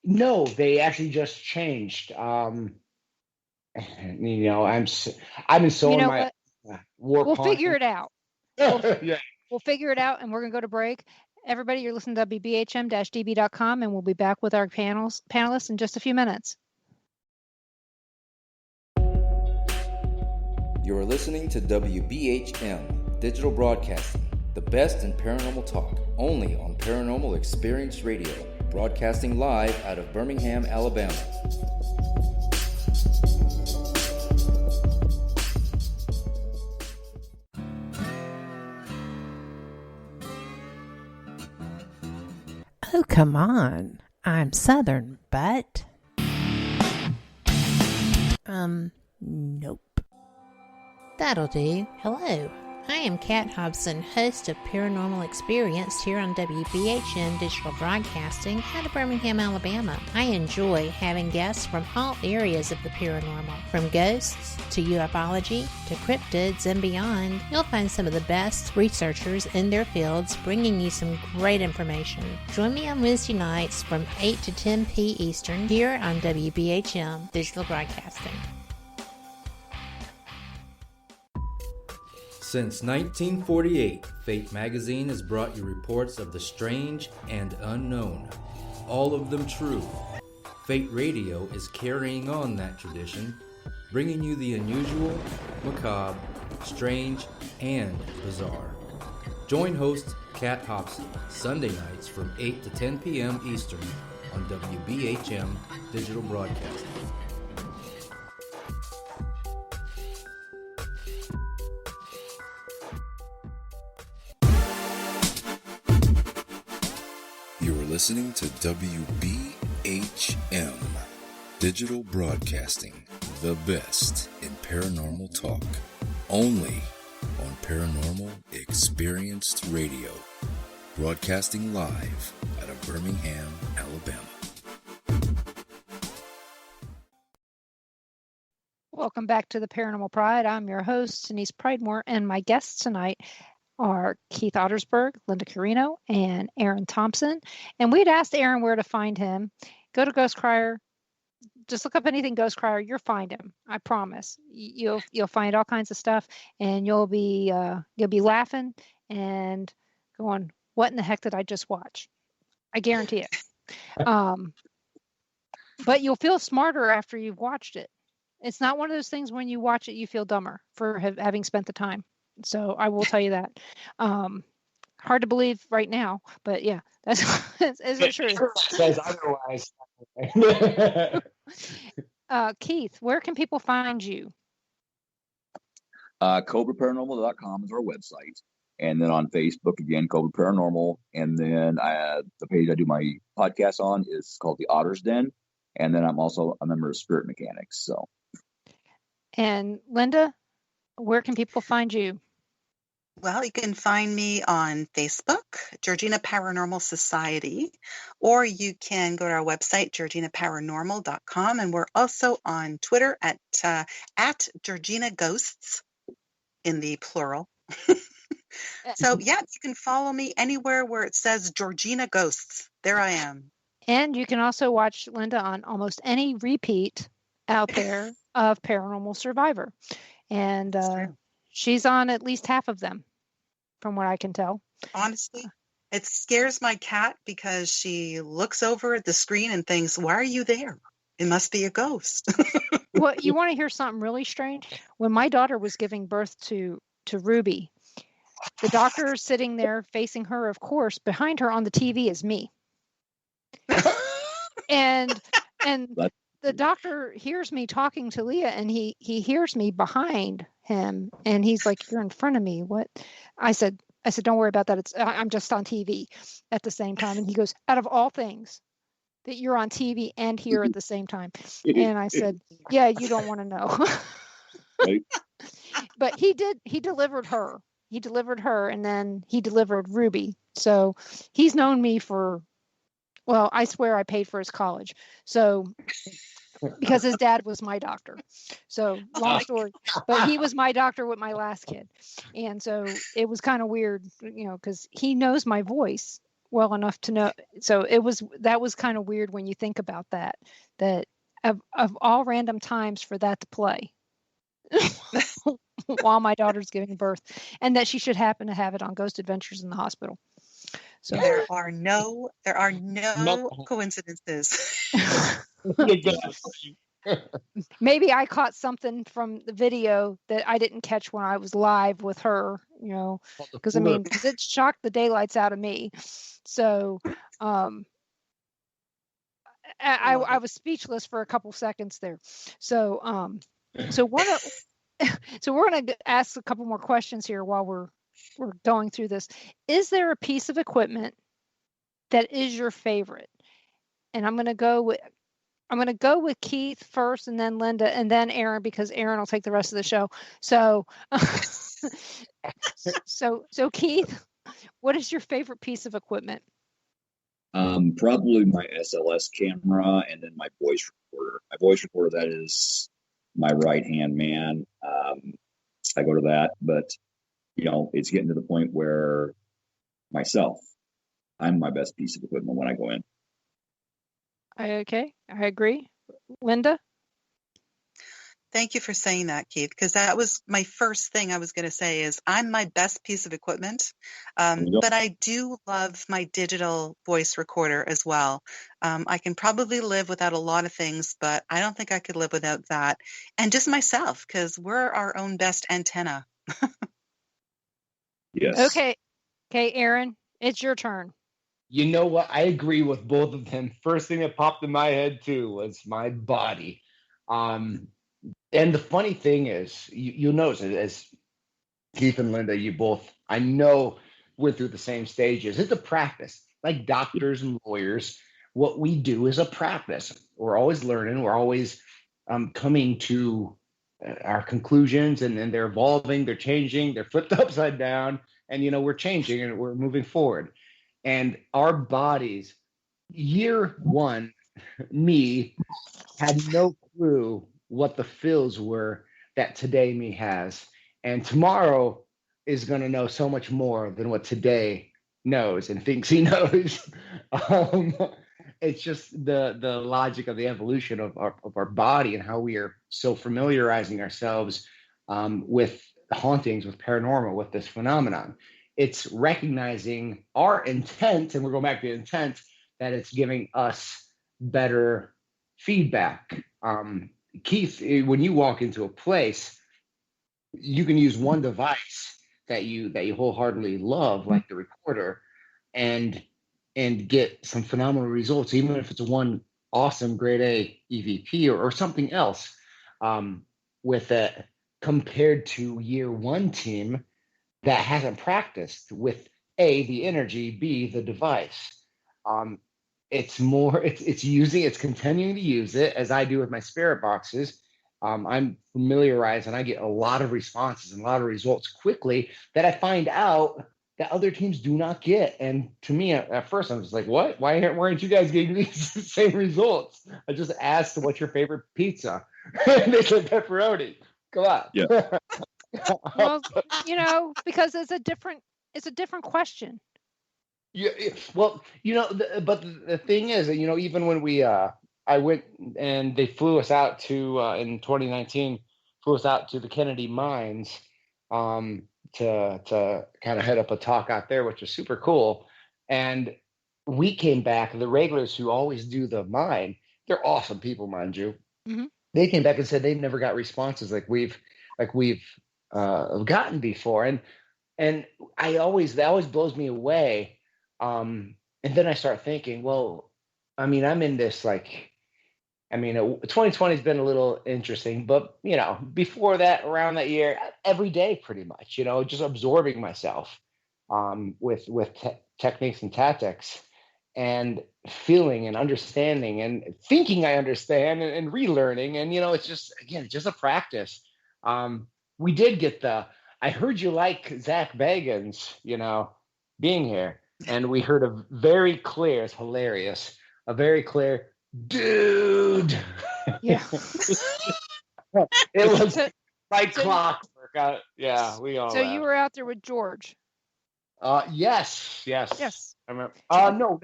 No, they actually just changed. I've been so in my warp. We'll figure it out. Yeah. We'll figure it out, and we're going to go to break. Everybody, you're listening to WBHM-DB.com, and we'll be back with our panelists in just a few minutes. You are listening to WBHM Digital Broadcasting, the best in paranormal talk, only on Paranormal Experience Radio, broadcasting live out of Birmingham, Alabama. Oh, come on. I'm Southern, but... Nope. That'll do. Hello. I am Kat Hobson, host of Paranormal Experience here on WBHM Digital Broadcasting out of Birmingham, Alabama. I enjoy having guests from all areas of the paranormal, from ghosts to ufology to cryptids and beyond. You'll find some of the best researchers in their fields bringing you some great information. Join me on Wednesday nights from 8 to 10 p. Eastern here on WBHM Digital Broadcasting. Since 1948, Fate magazine has brought you reports of the strange and unknown, all of them true. Fate Radio is carrying on that tradition, bringing you the unusual, macabre, strange, and bizarre. Join host Kat Hobson Sunday nights from 8 to 10 p.m. Eastern on WBHM Digital Broadcasting. Listening to WBHM Digital Broadcasting, the best in paranormal talk, only on Paranormal Experienced Radio, broadcasting live out of Birmingham, Alabama. Welcome back to the Paranormal Pride. I'm your host, Denise Pridemore, and my guests tonight are Keith Ottersburg, Lynda Quirino, and Aaron Thompson. And we'd asked Aaron where to find him. Go to Ghost Crier. Just look up anything Ghost Crier. You'll find him. I promise. You'll find all kinds of stuff, and you'll be laughing and going, "What in the heck did I just watch?" I guarantee it. But you'll feel smarter after you've watched it. It's not one of those things when you watch it you feel dumber for having spent the time. So I will tell you that. Hard to believe right now, but yeah, that's the truth. Says otherwise. Keith, where can people find you? CobraParanormal.com is our website. And then on Facebook, again, Cobra Paranormal. And then the page I do my podcast on is called The Otter's Den. And then I'm also a member of Spirit Mechanics. So. And Lynda, where can people find you? Well, you can find me on Facebook, Georgina Paranormal Society, or you can go to our website, georginaparanormal.com, and we're also on Twitter at Georgina Ghosts, in the plural. So, yeah, you can follow me anywhere where it says Georgina Ghosts. There I am. And you can also watch Lynda on almost any repeat out there of Paranormal Survivor. And she's on at least half of them, from what I can tell. Honestly, it scares my cat because she looks over at the screen and thinks, "Why are you there? It must be a ghost." Well, you want to hear something really strange? When my daughter was giving birth to Ruby, the doctor is sitting there facing her, of course. Behind her on the TV is me. and the doctor hears me talking to Leah, and he hears me behind him, and he's like, "You're in front of me." What? I said, "Don't worry about that. I'm just on TV at the same time." And he goes, "Out of all things, that you're on TV and here at the same time." And I said, "Yeah, you don't want to know." But he delivered her. He delivered her, and then he delivered Ruby. So he's known me for, well, I swear I paid for his college. So, because his dad was my doctor. So long story, but he was my doctor with my last kid. And so it was kind of weird, because he knows my voice well enough to know. So that was kind of weird when you think about that of all random times for that to play while my daughter's giving birth, and that she should happen to have it on Ghost Adventures in the Hospital. So there are no coincidences. Maybe I caught something from the video that I didn't catch when I was live with her, because it shocked the daylights out of me. So, I was speechless for a couple seconds there. So, so we're going to ask a couple more questions here while we're going through this. Is there a piece of equipment that is your favorite? And I'm going to go with Keith first, and then Lynda, and then Aaron, because Aaron will take the rest of the show. So, so Keith, what is your favorite piece of equipment? Probably my SLS camera, and then my voice recorder. My voice recorder, that is my right-hand man. I go to that, but it's getting to the point where I'm my best piece of equipment when I go in. Okay, I agree. Lynda? Thank you for saying that, Keith, because that was my first thing I was going to say is I'm my best piece of equipment, but I do love my digital voice recorder as well. I can probably live without a lot of things, but I don't think I could live without that. And just myself, because we're our own best antenna. Yes. Okay, Aaron, it's your turn. You know what? I agree with both of them. First thing that popped in my head too was my body. And the funny thing is, you'll notice as Keith and Lynda, you both, I know, went through the same stages. It's a practice. Like doctors and lawyers, what we do is a practice. We're always learning. We're always coming to our conclusions, and then they're evolving, they're changing, they're flipped upside down, and we're changing and we're moving forward. And our bodies, year one, me had no clue what the feels were that today me has. And tomorrow is going to know so much more than what today knows and thinks he knows. It's just the logic of the evolution of our body and how we are so familiarizing ourselves with hauntings, with paranormal, with this phenomenon. It's recognizing our intent, and we're going back to the intent, that it's giving us better feedback. Keith, when you walk into a place, you can use one device that you wholeheartedly love, like the recorder, and get some phenomenal results, even if it's one awesome grade A EVP or something else with it, compared to year one team that hasn't practiced with A, the energy, B, the device. It's continuing to use it as I do with my spirit boxes. I'm familiarized, and I get a lot of responses and a lot of results quickly that I find out that other teams do not get. And to me, at first, I was like, what? Why aren't you guys getting these same results? I just asked, what's your favorite pizza? And they said pepperoni. Come on. Yeah. Well, because it's a different question. Yeah, well, but the thing is, even when I went and they flew us out to in 2019, flew us out to the Kennedy mines to kind of head up a talk out there, which was super cool. And we came back, the regulars who always do the mine, they're awesome people, mind you. Mm-hmm. They came back and said they've never got responses like we've gotten before, and that always blows me away. And then I start thinking, well, I'm in this 2020 has been a little interesting, but before that, around that year, every day pretty much, just absorbing myself with techniques and tactics, and feeling and understanding and thinking I understand and relearning, and it's just a practice. We did get I heard you like Zach Bagans, being here. And we heard a very clear, it's hilarious, a very clear, dude. Yeah. It was like clockwork. Yeah, we all. So you were out there with George. Yes. I remember. No.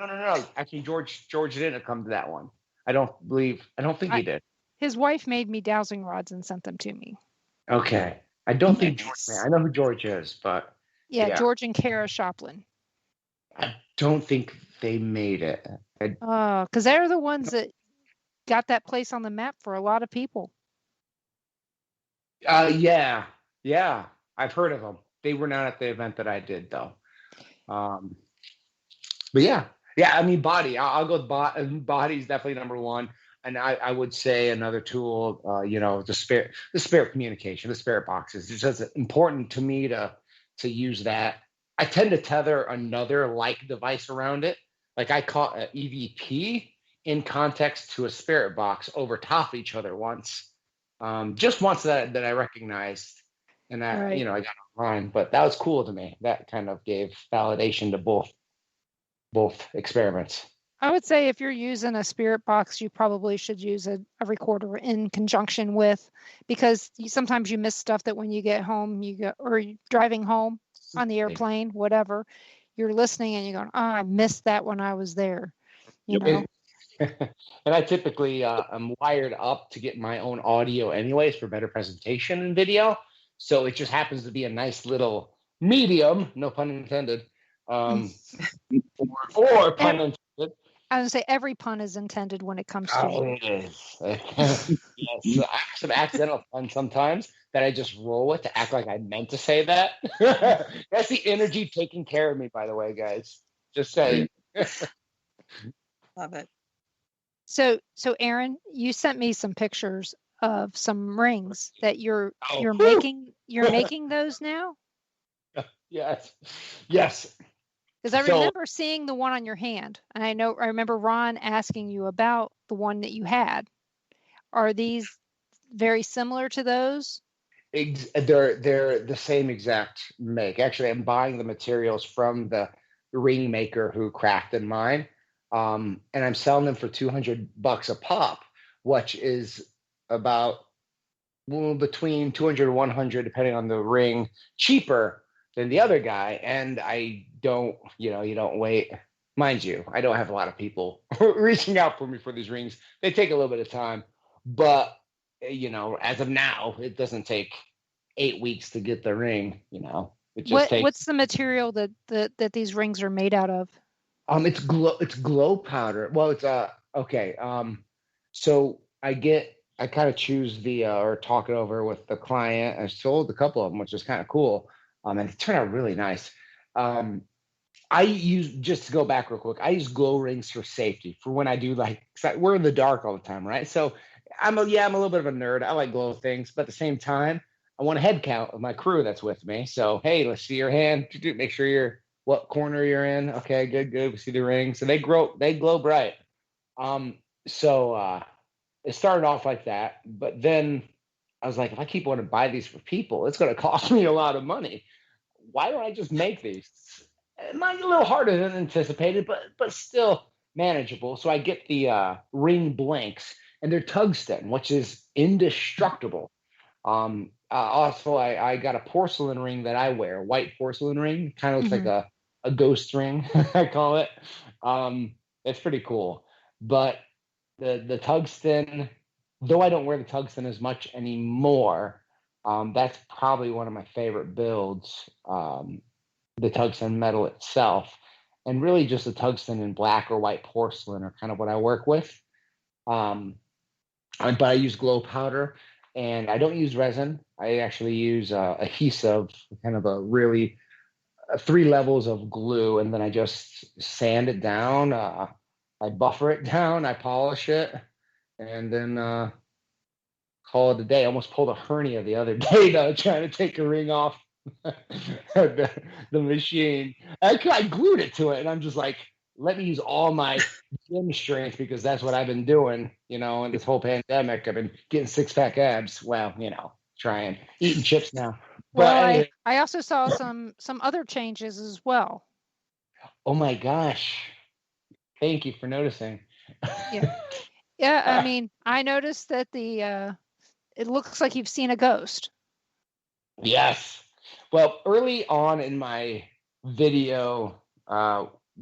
Actually, George didn't come to that one. I don't think he did. His wife made me dowsing rods and sent them to me. Okay. I don't think George. I know who George is, but yeah. George and Kara Shoplin. I don't think they made it. Because they're the ones that got that place on the map for a lot of people. Yeah. I've heard of them. They were not at the event that I did, though. But yeah. I mean, body. I'll go with body's definitely number one. And I would say another tool, the spirit communication, the spirit boxes. It's just important to me to use that. I tend to tether another like device around it. Like I caught an EVP in context to a spirit box over top of each other once. Just once that I recognized, and that Right. I got online. But that was cool to me. That kind of gave validation to both experiments. I would say if you're using a spirit box, you probably should use a recorder in conjunction with, because sometimes you miss stuff that when you get home, or you're driving home on the airplane, whatever, you're listening and you're going, oh, I missed that when I was there. You know. And I typically am wired up to get my own audio anyways for better presentation and video. So it just happens to be a nice little medium, no pun intended, or pun intended. I would say every pun is intended when it comes to you. It is. Yes. I have some accidental puns sometimes that I just roll with to act like I meant to say that. That's the energy taking care of me, by the way, guys. Just saying. Love it. So Aaron, you sent me some pictures of some rings that you're making. You're making those now? Yes. Because I remember seeing the one on your hand, and I remember Ron asking you about the one that you had. Are these very similar to those? They're the same exact make. Actually, I'm buying the materials from the ring maker who crafted mine, and I'm selling them for $200 a pop, which is about between $200 and $100, depending on the ring, cheaper than the other guy. And I don't, you don't wait. Mind you, I don't have a lot of people reaching out for me for these rings. They take a little bit of time, but as of now, it doesn't take 8 weeks to get the ring. It just takes. What's the material that these rings are made out of? It's glow powder. Well, it's okay. So I kind of choose or talk it over with the client. I sold a couple of them, which is kind of cool. And it turned out really nice. I use, just to go back real quick, I use glow rings for safety, for when I do we're in the dark all the time, right? So I'm a little bit of a nerd. I like glow things, but at the same time, I want a head count of my crew that's with me. So, hey, let's see your hand. Make sure what corner you're in. Okay, good. We see the ring. So they glow bright. So it started off like that, but then I was like, if I keep wanting to buy these for people, it's going to cost me a lot of money. Why don't I just make these? It might be a little harder than anticipated, but still manageable. So I get the ring blanks, and they're tungsten, which is indestructible. Also, I got a porcelain ring that I wear, white porcelain ring, kind of looks like a ghost ring, I call it. It's pretty cool. But the tungsten, though I don't wear the tungsten as much anymore, that's probably one of my favorite builds, the tungsten metal itself. And really just the tungsten and black or white porcelain are kind of what I work with. But I use glow powder, and I don't use resin. I actually use adhesive, kind of a really 3 levels of glue, and then I just sand it down. I buffer it down, I polish it, and then call it a day. I almost pulled a hernia the other day though, trying to take a ring off the machine. I glued it to it, and I'm just like, let me use all my gym strength, because that's what I've been doing, in this whole pandemic. I've been getting 6-pack abs. Well, trying, eating chips now. Well, anyway. I also saw some other changes as well. Oh my gosh. Thank you for noticing. Yeah. I mean, I noticed that it looks like you've seen a ghost. Yes. Well, early on in my video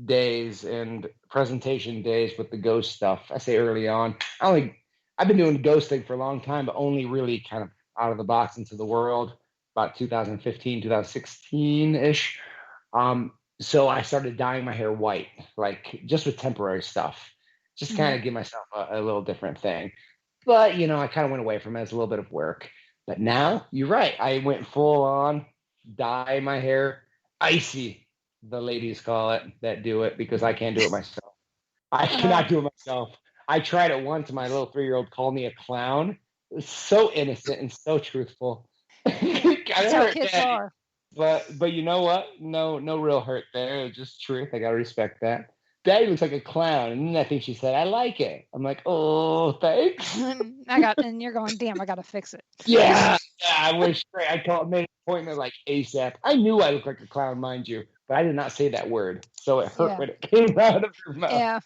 days and presentation days with the ghost stuff, I say early on, I've been doing ghosting for a long time, but only really kind of out of the box into the world about 2015, 2016-ish. So I started dyeing my hair white, just with temporary stuff. just kind of give myself a little different thing. But, you know, I kind of went away from it as a little bit of work. But now, you're right. I went full on, dye my hair icy, the ladies call it, that do it, because I can't do it myself. I cannot do it myself. I tried it once. My little 3-year-old called me a clown. It was so innocent and so truthful. That's how kids are. But you know what? No real hurt there. It was just truth. I gotta respect that. Daddy looks like a clown, and then I think she said, "I like it." I'm like, "Oh, thanks." And you're going, "Damn, I gotta fix it." Yeah, I wish. I made an appointment like ASAP. I knew I looked like a clown, mind you, but I did not say that word, so it hurt when it came out of her mouth. Yeah,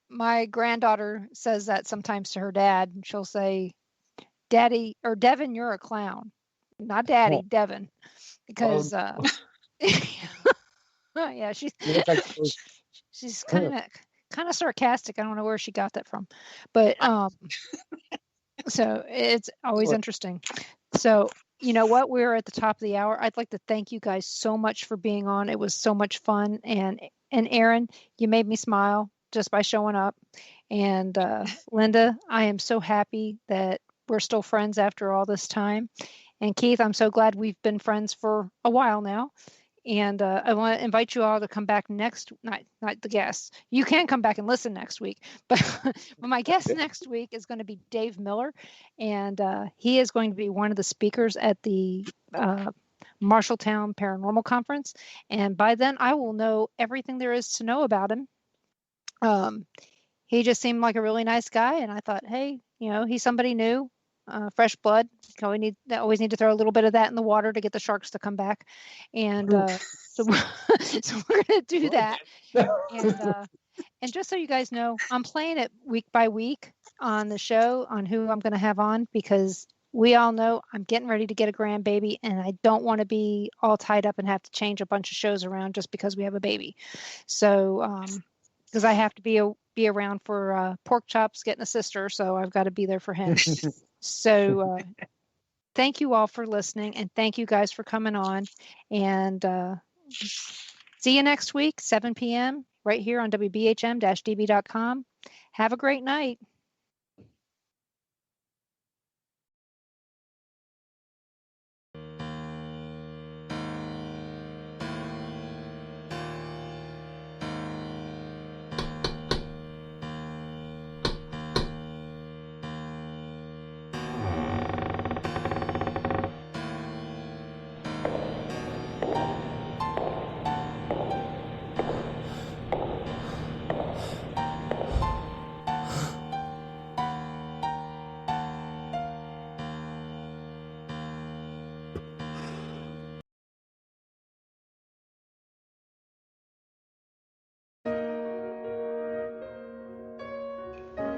my granddaughter says that sometimes to her dad. She'll say, "Daddy," or "Devin, you're a clown." Not Daddy, Devin, because yeah, she's kind of sarcastic. I don't know where she got that from, but so it's always interesting. So you know what? We're at the top of the hour. I'd like to thank you guys so much for being on. It was so much fun, and Aaron, you made me smile just by showing up. And Lynda, I am so happy that we're still friends after all this time. And Keith, I'm so glad we've been friends for a while now. And I want to invite you all to come back not the guests. You can come back and listen next week. But my guest next week is going to be Dave Miller. And he is going to be one of the speakers at the Marshalltown Paranormal Conference. And by then, I will know everything there is to know about him. He just seemed like a really nice guy. And I thought, hey, you know, he's somebody new. Fresh blood. Always need to throw a little bit of that in the water to get the sharks to come back, and so we're gonna do that. And just so you guys know, I'm playing it week by week on the show on who I'm going to have on, because we all know I'm getting ready to get a grandbaby, and I don't want to be all tied up and have to change a bunch of shows around just because we have a baby. So because I have to be around for Pork Chops getting a sister, so I've got to be there for him. So thank you all for listening, and thank you guys for coming on. And see you next week, 7 p.m. right here on WBHM-DB.com. Have a great night.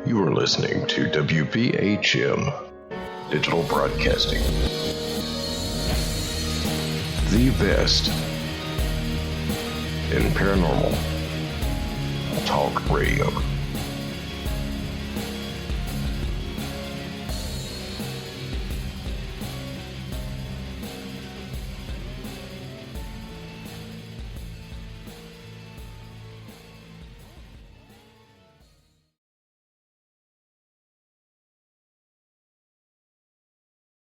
You are listening to WBHM Digital Broadcasting, the best in paranormal talk radio.